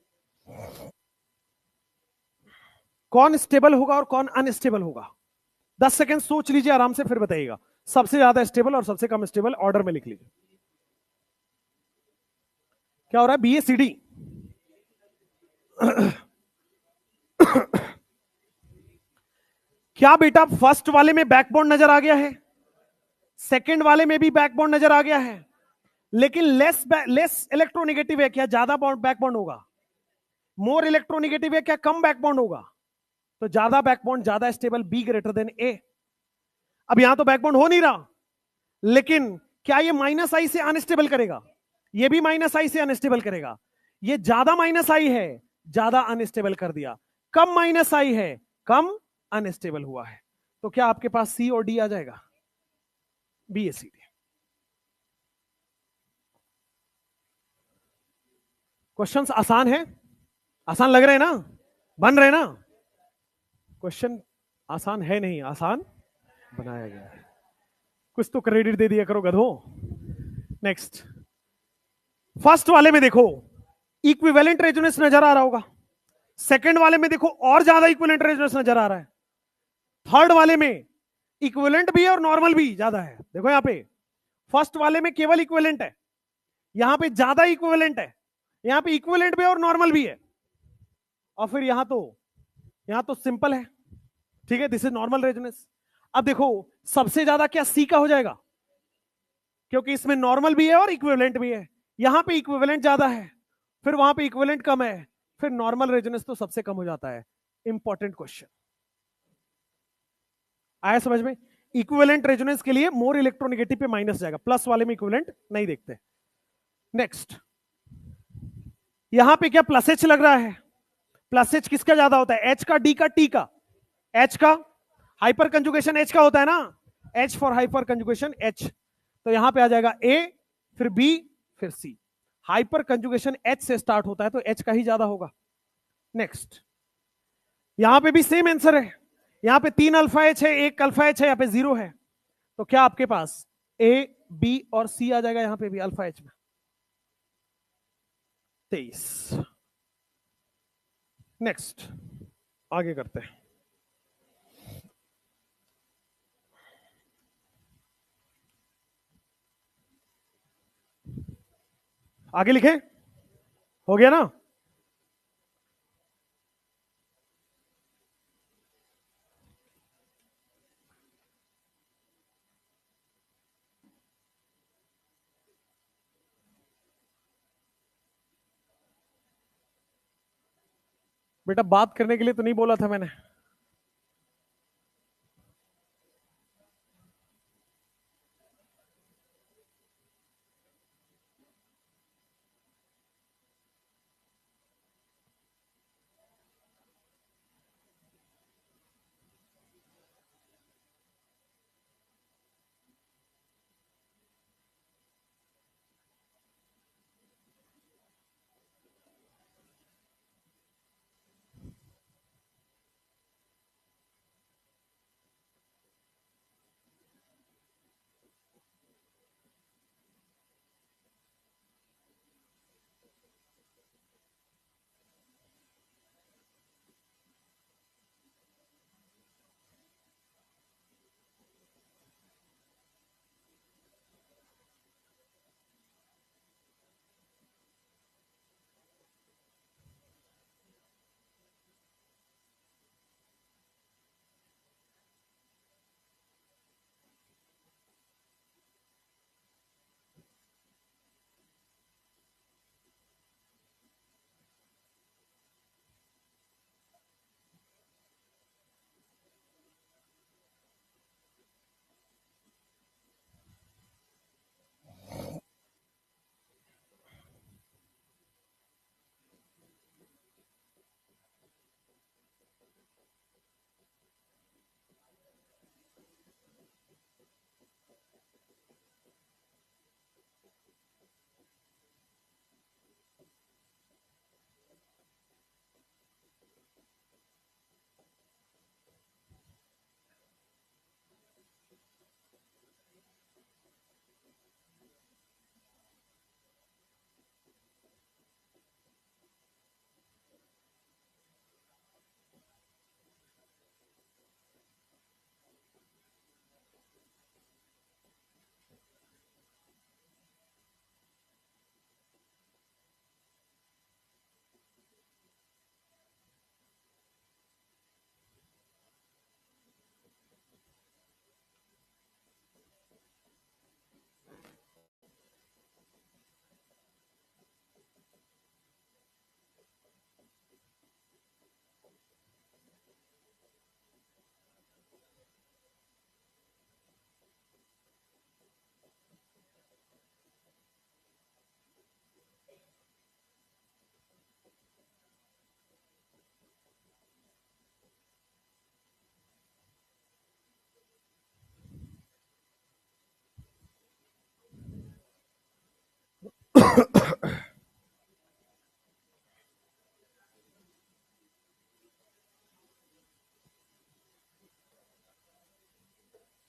कौन स्टेबल होगा और कौन अनस्टेबल होगा? 10 सेकेंड सोच लीजिए आराम से, फिर बताइएगा। सबसे ज्यादा स्टेबल और सबसे कम स्टेबल ऑर्डर में लिख लीजिए। क्या हो रहा है? बी ए सी डी? क्या बेटा फर्स्ट वाले में बैकबोन नजर आ गया है, सेकंड वाले में भी बैकबोन नजर आ गया है, लेकिन लेस इलेक्ट्रोनेगेटिव है, क्या ज्यादा बैकबोन होगा? मोर इलेक्ट्रोनेगेटिव है, क्या कम बैकबोन होगा? तो ज्यादा बैकबोन ज्यादा स्टेबल, बी ग्रेटर देन ए। अब यहां तो बैकबोन हो नहीं रहा, लेकिन क्या ये माइनस आई से अनस्टेबल करेगा? ये भी माइनस आई से अनस्टेबल करेगा। ये ज्यादा माइनस आई है, ज्यादा अनस्टेबल कर दिया। कम माइनस आई है, कम अनस्टेबल हुआ है। तो क्या आपके पास सी और डी आ जाएगा? बी ए सी डी। क्वेश्चंस आसान है, आसान लग रहे हैं ना, बन रहे ना? क्वेश्चन आसान है नहीं, आसान बनाया गया है। कुछ तो क्रेडिट दे दिया करो गधो। नेक्स्ट, फर्स्ट वाले में देखो इक्विवेलेंट रेजोनेंस नजर आ रहा होगा। सेकंड वाले में देखो और ज्यादा इक्विवेलेंट रेजोनेंस नजर आ रहा है। थर्ड वाले में इक्विवेलेंट भी है और नॉर्मल भी ज्यादा है। देखो यहां पे फर्स्ट वाले में केवल इक्विवेलेंट है, यहां पे ज्यादा इक्विवेलेंट है, यहां पे इक्विवेलेंट भी है और नॉर्मल भी है। और फिर यहां तो सिंपल है। ठीक है, दिस इज नॉर्मल रेजोनेंस। अब देखो सबसे ज्यादा क्या सी का हो जाएगा, क्योंकि इसमें नॉर्मल भी है और इक्विवेलेंट भी है। यहां पे इक्विवेलेंट ज्यादा है, फिर वहां पे इक्विवेलेंट कम है, फिर नॉर्मल रेजोनेंस तो सबसे कम हो जाता है। इंपॉर्टेंट क्वेश्चन आया समझ में? इक्विवेलेंट रेजोनेंस के लिए मोर इलेक्ट्रोनेगेटिव पे माइनस जाएगा, प्लस वाले में इक्विवेलेंट नहीं देखते। नेक्स्ट, यहां पे क्या प्लस एच लग रहा है? प्लस एच किसका ज्यादा होता है? एच का, डी का, टी का? एच का। हाइपर कंजुगेशन एच का होता है ना, H for hyper conjugation H. तो यहां पे आ जाएगा ए, फिर बी, फिर सी। हाइपर कंजुगेशन एच से स्टार्ट होता है तो एच का ही ज्यादा होगा। नेक्स्ट, यहां पे भी सेम आंसर है। यहां पे 3 अल्फा एच है, 1 अल्फा एच है, यहां पे 0 है। तो क्या आपके पास ए, बी और सी आ जाएगा यहां पे भी अल्फा एच में? 23। नेक्स्ट, आगे करते हैं। आगे लिखे, हो गया ना? बेटा बात करने के लिए तो नहीं बोला था मैंने।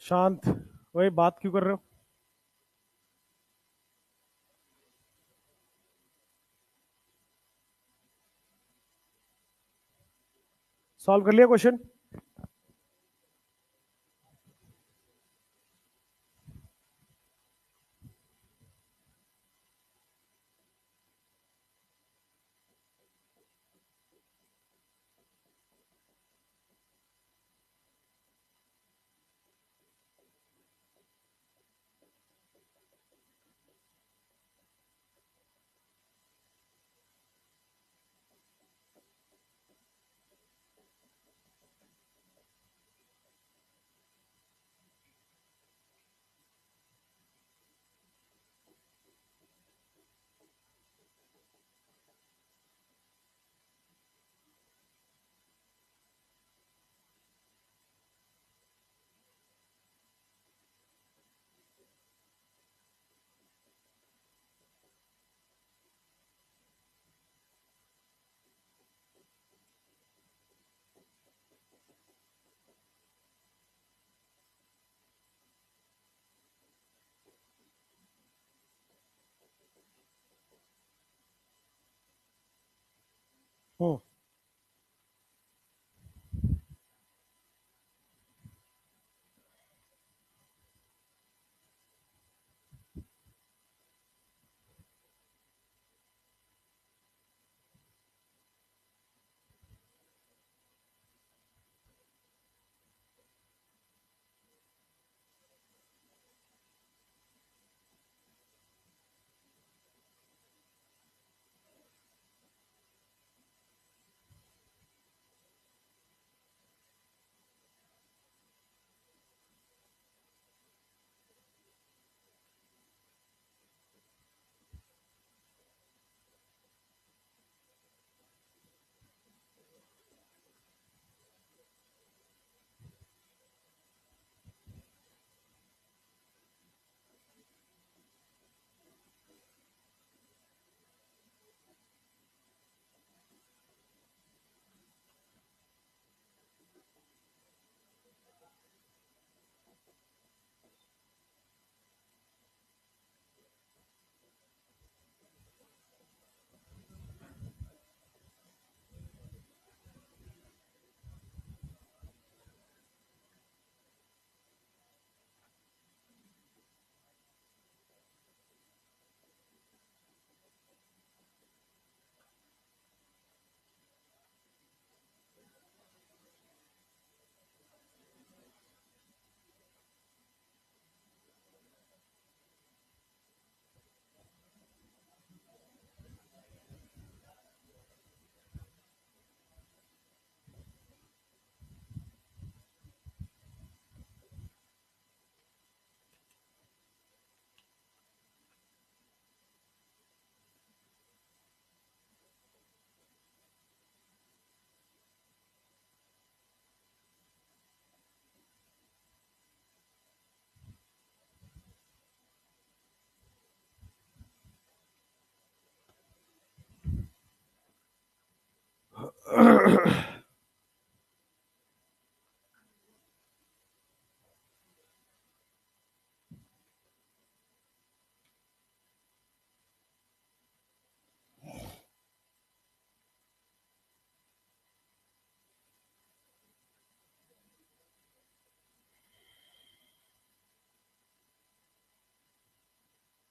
शांत। वही बात क्यों कर रहे हो? सॉल्व कर लिया क्वेश्चन? हम्म।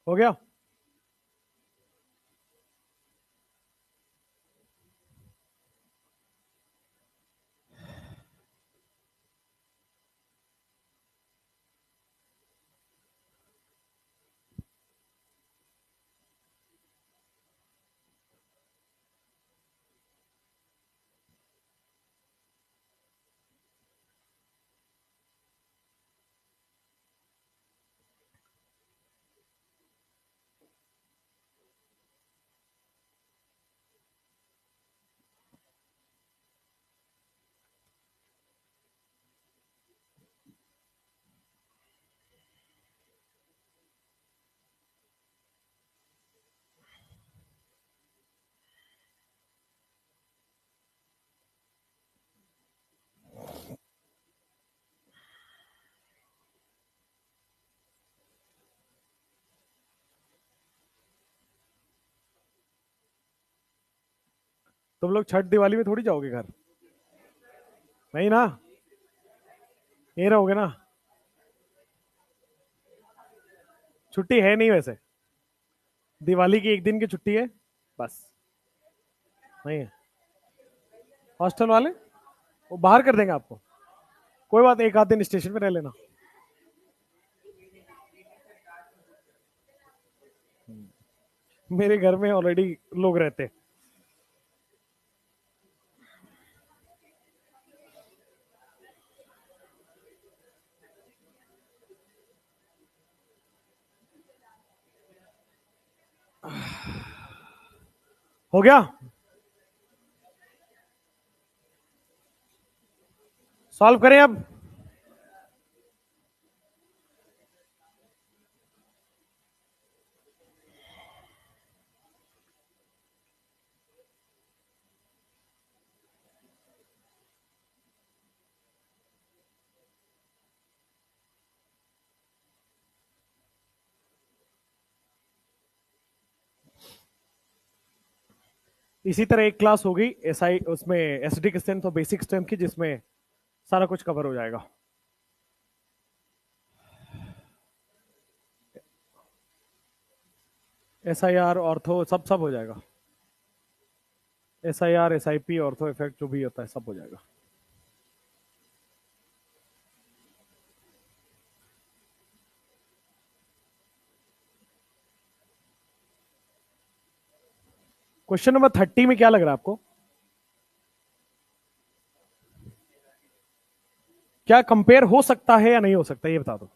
हो गया? तुम लोग छठ दिवाली में थोड़ी जाओगे घर, नहीं ना, यहीं रहोगे ना। छुट्टी है नहीं वैसे, दिवाली की एक दिन की छुट्टी है बस। नहीं है, हॉस्टल वाले वो बाहर कर देंगे आपको, कोई बात, एक आध दिन स्टेशन पे रह लेना। मेरे घर में ऑलरेडी लोग रहते हैं। हो गया, सॉल्व करें अब। इसी तरह एक क्लास होगी एसआई, उसमें एसिडिक स्ट्रेंथ और बेसिक स्ट्रेंथ की, जिसमें सारा कुछ कवर हो जाएगा। SIR ऑर्थो सब हो जाएगा। SIR SIP ऑर्थो इफेक्ट जो भी होता है सब हो जाएगा। क्वेश्चन नंबर 30 में क्या लग रहा है आपको? क्या कंपेयर हो सकता है या नहीं हो सकता, ये बता दो।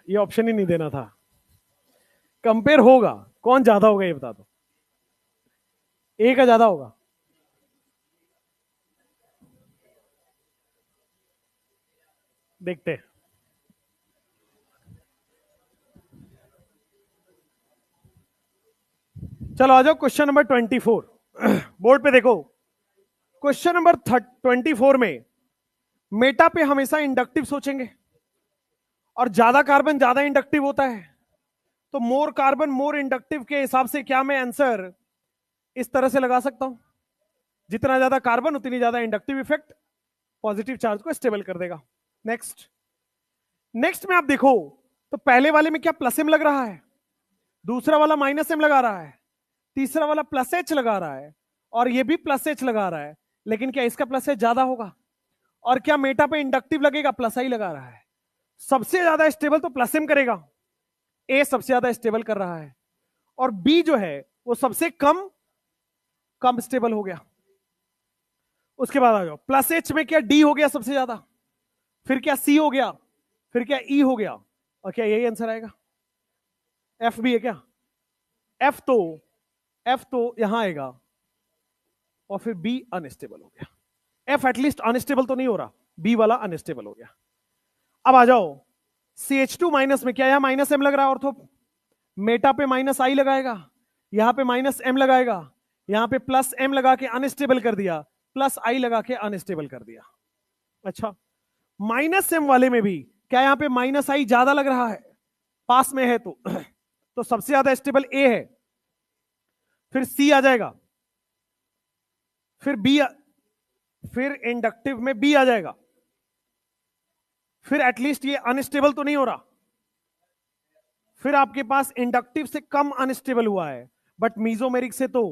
ये ऑप्शन ही नहीं देना था। कंपेयर होगा, कौन ज्यादा होगा ये बता दो। ए का ज्यादा होगा, देखते हैं। चलो आ जाओ क्वेश्चन नंबर 24। बोर्ड पे देखो, क्वेश्चन नंबर 24 में मेटा पे हमेशा इंडक्टिव सोचेंगे, और ज्यादा कार्बन ज्यादा इंडक्टिव होता है, तो मोर कार्बन मोर इंडक्टिव के हिसाब से क्या मैं आंसर इस तरह से लगा सकता हूं, जितना ज्यादा कार्बन उतनी ज्यादा इंडक्टिव इफेक्ट पॉजिटिव चार्ज को स्टेबल कर देगा। नेक्स्ट, नेक्स्ट में आप देखो तो पहले वाले में क्या प्लस एम लग रहा है, दूसरा वाला माइनस एम लगा रहा है, तीसरा वाला प्लस एच लगा रहा है, और ये भी प्लस एच लगा रहा है, लेकिन क्या इसका प्लस एच ज्यादा होगा? और क्या मेटा पे इंडक्टिव लगेगा? प्लस आई लगा रहा है। सबसे ज्यादा स्टेबल तो प्लस एम करेगा, ए सबसे ज्यादा स्टेबल कर रहा है, और बी जो है वो सबसे कम कम स्टेबल हो गया। उसके बाद आ जाओ, प्लस एच में क्या डी हो गया सबसे ज्यादा, फिर क्या सी हो गया, फिर क्या ई हो गया, और क्या यही आंसर आएगा? एफ भी है क्या? एफ तो यहां आएगा, और फिर बी अनस्टेबल हो गया। एफ एटलीस्ट अनस्टेबल तो नहीं हो रहा, बी वाला अनस्टेबल हो गया। अब आ जाओ CH2 माइनस में, क्या यहां माइनस एम लग रहा है ऑर्थो? मेटा पे माइनस आई लगाएगा, यहां पे माइनस एम लगाएगा, यहां पे प्लस एम लगा के अनस्टेबल कर दिया, प्लस आई लगा के अनस्टेबल कर दिया। अच्छा, माइनस एम वाले में भी क्या यहां पे माइनस आई ज्यादा लग रहा है? पास में है तो सबसे ज्यादा स्टेबल ए है, फिर सी आ जाएगा, फिर बी, फिर इंडक्टिव में बी आ जाएगा, फिर एटलीस्ट ये अनस्टेबल तो नहीं हो रहा, फिर आपके पास इंडक्टिव से कम अनस्टेबल हुआ है, बट मीजोमेरिक से तो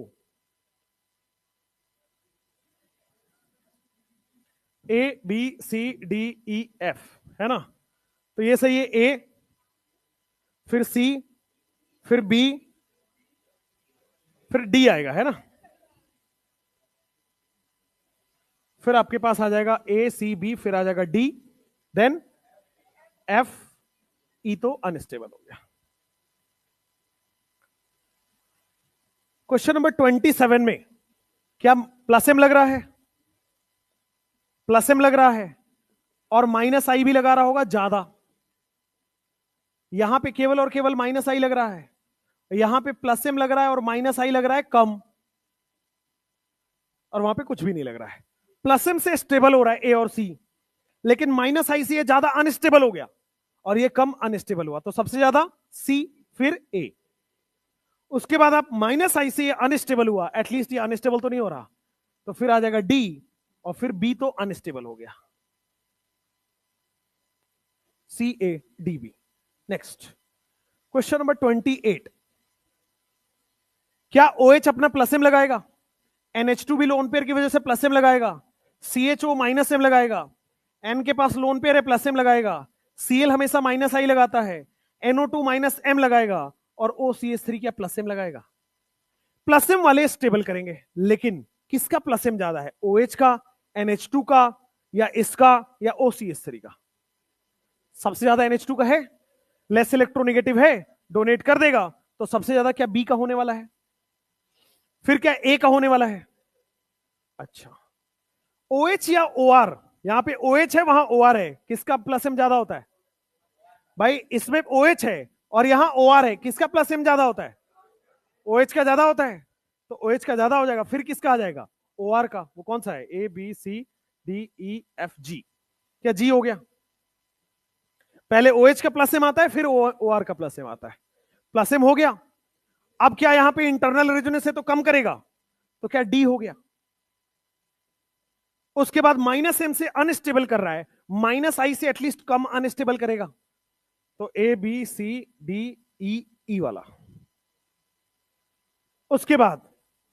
A B C D E F है ना, तो ये सही है, ए फिर सी फिर बी फिर डी आएगा, है ना। फिर आपके पास आ जाएगा ए सी बी, फिर आ जाएगा डी, देन एफ ई, तो अनस्टेबल हो गया। क्वेश्चन नंबर 27 में क्या प्लस एम लग रहा है? प्लस एम लग रहा है, और माइनस आई भी लगा रहा होगा ज्यादा। यहां पे केवल और केवल माइनस आई लग रहा है, यहां पे प्लस एम लग रहा है और माइनस आई लग रहा है कम, और वहां पे कुछ भी नहीं लग रहा है। प्लस एम से स्टेबल हो रहा है ए और सी, लेकिन माइनस आई से ज्यादा अनस्टेबल हो गया, और ये कम अनस्टेबल हुआ, तो सबसे ज्यादा सी फिर ए। उसके बाद आप माइनस आई से अनस्टेबल हुआ, एटलीस्ट ये अनस्टेबल तो नहीं हो रहा, तो फिर आ जाएगा डी, और फिर बी तो अनस्टेबल हो गया, C A D B. Next question number 28, क्या OH अपना प्लस एम लगाएगा, NH2 भी लोन पेयर की वजह से प्लस एम लगाएगा, CHO माइनस एम लगाएगा, N के पास लोन पेयर है प्लस एम लगाएगा, Cl हमेशा माइनस आई लगाता है, NO2 माइनस एम लगाएगा, और OCH3 क्या प्लस एम लगाएगा। प्लस एम वाले स्टेबल करेंगे, लेकिन किसका प्लस एम ज्यादा है, OH का, NH2 का, या इसका, या OCH3 का। सबसे ज्यादा NH2 का है, लेस इलेक्ट्रोनेगेटिव है, डोनेट कर देगा, तो सबसे ज्यादा क्या बी का होने वाला है, फिर क्या ए का होने वाला है। अच्छा, OH या OR, यहां पे OH है वहां OR है, किसका प्लस एम ज्यादा होता है भाई, इसमें OH है और यहां OR है, किसका प्लस एम ज्यादा होता है, OH का ज्यादा होता है, तो OH का ज्यादा हो जाएगा, फिर किसका आ जाएगा, OR का। वो कौन सा है, ABCDEFG, क्या जी हो गया, पहले OH का प्लस एम आता है, फिर OR का प्लस एम आता है, प्लस एम हो गया। अब क्या यहां पे इंटरनल रेजोनेंस है तो कम करेगा, तो क्या डी हो गया। उसके बाद माइनस एम से अनस्टेबल कर रहा है, माइनस आई से एटलीस्ट कम अनस्टेबल करेगा, तो ABCDEE वाला। उसके बाद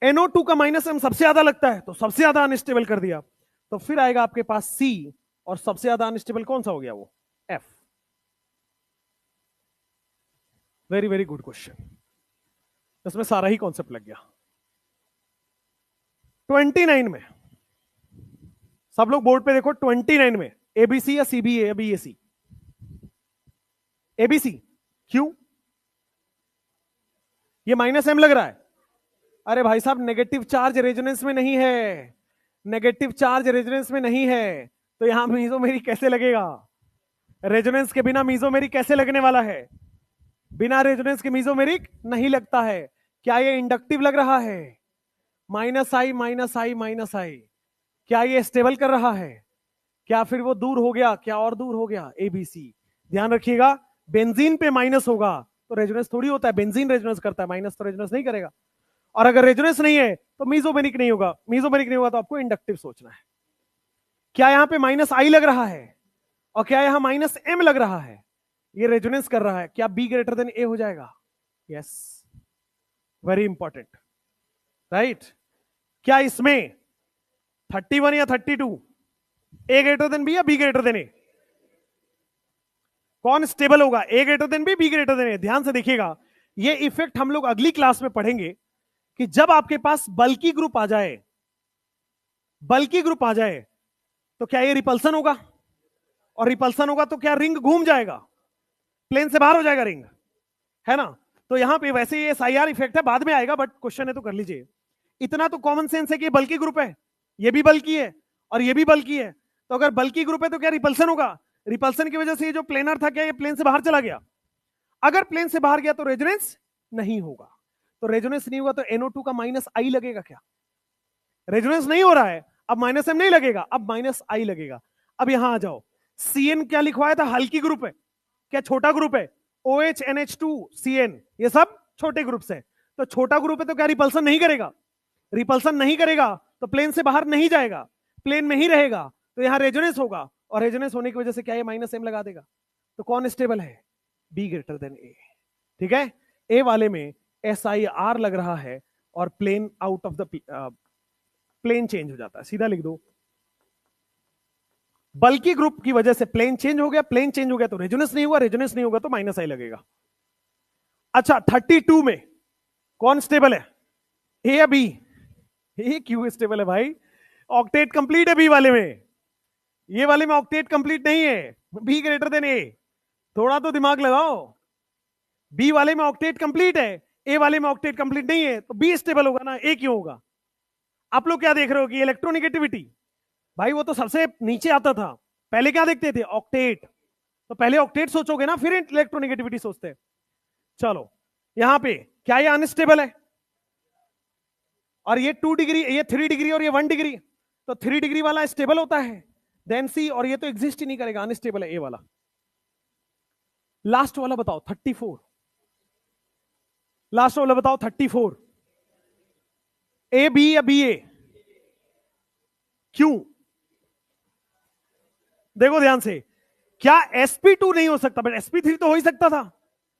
NO2 का माइनस एम सबसे ज्यादा लगता है, तो सबसे ज्यादा अनस्टेबल कर दिया, तो फिर आएगा आपके पास C, और सबसे ज्यादा अनस्टेबल कौन सा हो गया, वो F। Very very good question, इसमें सारा ही कॉन्सेप्ट लग गया। 29 में सब लोग बोर्ड पे देखो, 29 में ABC या CBA या BAC, ABC, क्यों, ये माइनस एम लग रहा है, अरे भाई साहब नेगेटिव चार्ज रेजोनेंस में नहीं है, नेगेटिव चार्ज रेजोनेंस में नहीं है, तो यहां मीजोमेरिक कैसे लगेगा, रेजोनेंस के बिना मीजोमेरिक कैसे लगने वाला है, बिना रेजोनेंस के मीजोमेरिक नहीं लगता है। क्या ये इंडक्टिव लग रहा है, minus I minus I minus I, क्या ये स्टेबल कर रहा है, क्या फिर वो दूर हो गया, क्या और दूर हो गया, ABC। ध्यान रखिएगा, बेंजीन पे माइनस होगा तो रेजोनेंस थोड़ी होता है, बेंजीन रेजोनेंस करता है, माइनस तो रेजोनेंस नहीं करेगा, और अगर रेजोनेंस नहीं है तो मीजोमेरिक नहीं होगा, मीजोमेरिक नहीं होगा तो आपको इंडक्टिव सोचना है। क्या यहां पे माइनस आई लग रहा है और क्या यहां माइनस एम लग रहा है, ये रेजोनेंस कर रहा है, क्या बी ग्रेटर देन ए हो जाएगा, यस, वेरी इंपॉर्टेंट, राइट। क्या इसमें 31 या 32, ए ग्रेटर देन बी या बी ग्रेटर देन ए, कौन स्टेबल होगा, A greater than B, B greater than A. ध्यान से देखिएगा, ये इफेक्ट हम लोग अगली क्लास में पढ़ेंगे कि जब आपके पास बल्की ग्रुप आ जाए, बल्की ग्रुप आ जाए तो क्या ये रिपल्सन होगा, और रिपल्सन होगा तो क्या रिंग घूम जाएगा, प्लेन से बाहर हो जाएगा रिंग, है ना। तो यहां पे वैसे ये SIR इफेक्ट है, बाद में आएगा, बट क्वेश्चन है तो कर लीजिए। इतना तो कॉमन सेंस है कि बल्की ग्रुप है, ये भी बल्की है और ये भी बल्की है, तो अगर बल्की ग्रुप है तो क्या रिपल्सन होगा, रिपल्सन की वजह से ये जो प्लेनर था क्या ये प्लेन से बाहर चला गया, अगर प्लेन से बाहर गया तो रेजोनेंस नहीं होगा, तो रेजोनेंस नहीं होगा तो NO2 का माइनस आई लगेगा, क्या रेजोनेंस नहीं हो रहा है, अब माइनस एम नहीं लगेगा, अब माइनस आई लगेगा। अब यहां आ जाओ, CN क्या लिखवाया था, हल्की ग्रुप है, क्या छोटा ग्रुप है, OH NH2 CN, ये सब छोटे ग्रुप है, तो छोटा ग्रुप है तो क्या रिपल्सन नहीं करेगा, रिपल्सन नहीं करेगा तो प्लेन से बाहर नहीं जाएगा, प्लेन में ही रहेगा, तो यहां रेजोनेंस होगा, और रेजोनेंस होने की वजह से क्या ये माइनस एम लगा देगा, तो कौन स्टेबल है, बी ग्रेटर देन ए। ठीक है, ए वाले में SIR लग रहा है और plane out of the plane change हो जाता है, सीधा लिख दो, बल्कि ग्रुप की वजह से प्लेन चेंज हो गया, प्लेन चेंज हो गया तो रेजोनेंस नहीं हुआ, रेजोनेंस नहीं होगा तो माइनस आई लगेगा। अच्छा, 32 में कौन स्टेबल है, ए या बी, ए क्यों स्टेबल है भाई, ऑक्टेट कंप्लीट है बी वाले में, ये वाले में ऑक्टेट कंप्लीट नहीं है, बी ग्रेटर देन ए, थोड़ा तो दिमाग लगाओ, बी वाले में ऑक्टेट कंप्लीट है, ए वाले में ऑक्टेट कंप्लीट नहीं है, तो बी स्टेबल होगा ना, ए क्यों होगा। आप लोग क्या देख रहे हो कि इलेक्ट्रोनिगेटिविटी, भाई वो तो सबसे नीचे आता था, पहले क्या देखते थे, ऑक्टेट, तो पहले ऑक्टेट सोचोगे ना, फिर इलेक्ट्रोनिगेटिविटी सोचते हैं। चलो यहां पे क्या ये अनस्टेबल है, और ये 2 डिग्री, ये 3 डिग्री और ये 1 डिग्री, तो 3 डिग्री वाला स्टेबल होता है, देन सी, और ये तो एग्जिस्ट ही नहीं करेगा, अनस्टेबल है ए वाला। लास्ट वाला बताओ 34, लास्ट वाला बताओ 34, ए बी या बी ए? क्यों? देखो ध्यान से, क्या sp2 नहीं हो सकता? बट sp3 तो हो ही सकता था।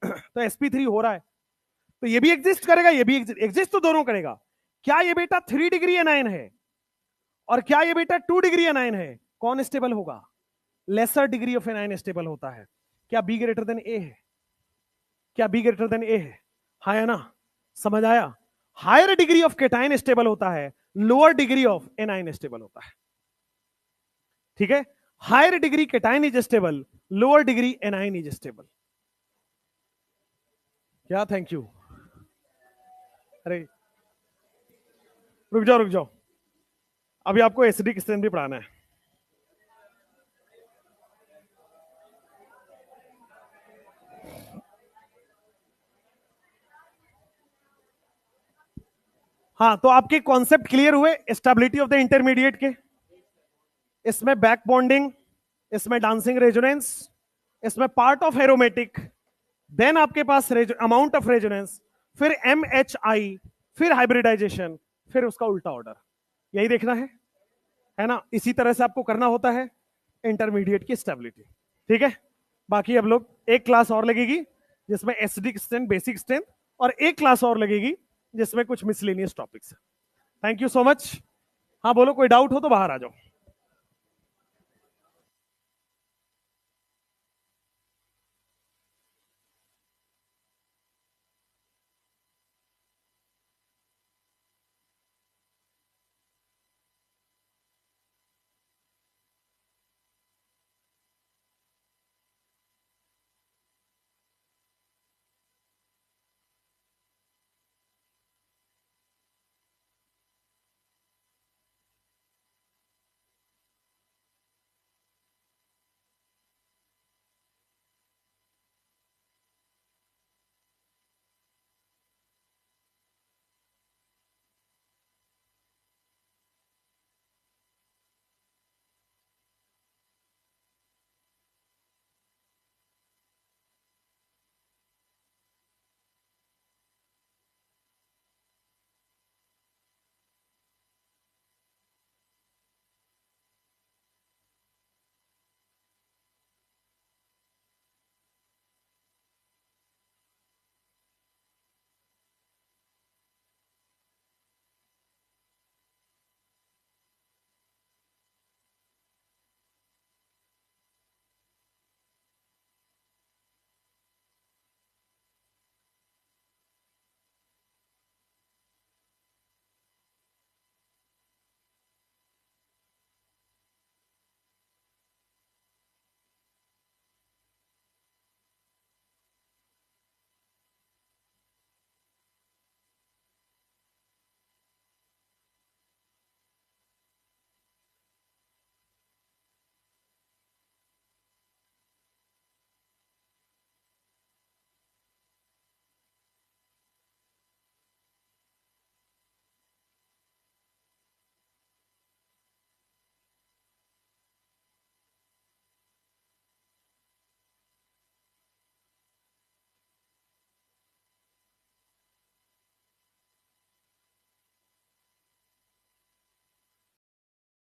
तो sp3 हो रहा है, तो ये भी एग्जिस्ट करेगा, ये भी एग्जिस्ट तो दोनों करेगा। क्या ये बेटा 3 डिग्री एनायन है और क्या ये बेटा 2 डिग्री एनायन है? कौन स्टेबल होगा? Lesser degree of anion stable होता है। क्या बी ग्रेटर देन ए है? क्या बी ग्रेटर देन ए है? हाँ या ना? समझ आया? Higher degree of cation stable होता है, lower degree of anion stable होता है। ठीक है, higher degree cation is stable, lower degree anion is stable. क्या? Thank you. अरे रुक जाओ रुक जाओ, अभी आपको एसिडिक स्ट्रेन भी पढ़ाना है। हाँ, तो आपके कॉन्सेप्ट क्लियर हुए स्टेबिलिटी ऑफ द इंटरमीडिएट के? इसमें बैक बॉन्डिंग, इसमें डांसिंग रेजोनेंस, इसमें पार्ट ऑफ एरोमेटिक, देन आपके पास अमाउंट ऑफ रेजोनेंस, फिर MHI, फिर हाइब्रिडाइजेशन, फिर उसका उल्टा ऑर्डर। यही देखना है ना? इसी तरह से आपको करना होता है इंटरमीडिएट की स्टेबिलिटी। ठीक है, बाकी अब लोग एक क्लास और लगेगी जिसमें एसिडिक स्ट्रेंथ, बेसिक स्ट्रेंथ, और एक क्लास और लगेगी जिसमें कुछ मिसलेनियस टॉपिक्स है। Thank you so much. हाँ बोलो, कोई डाउट हो तो बाहर आ जाओ।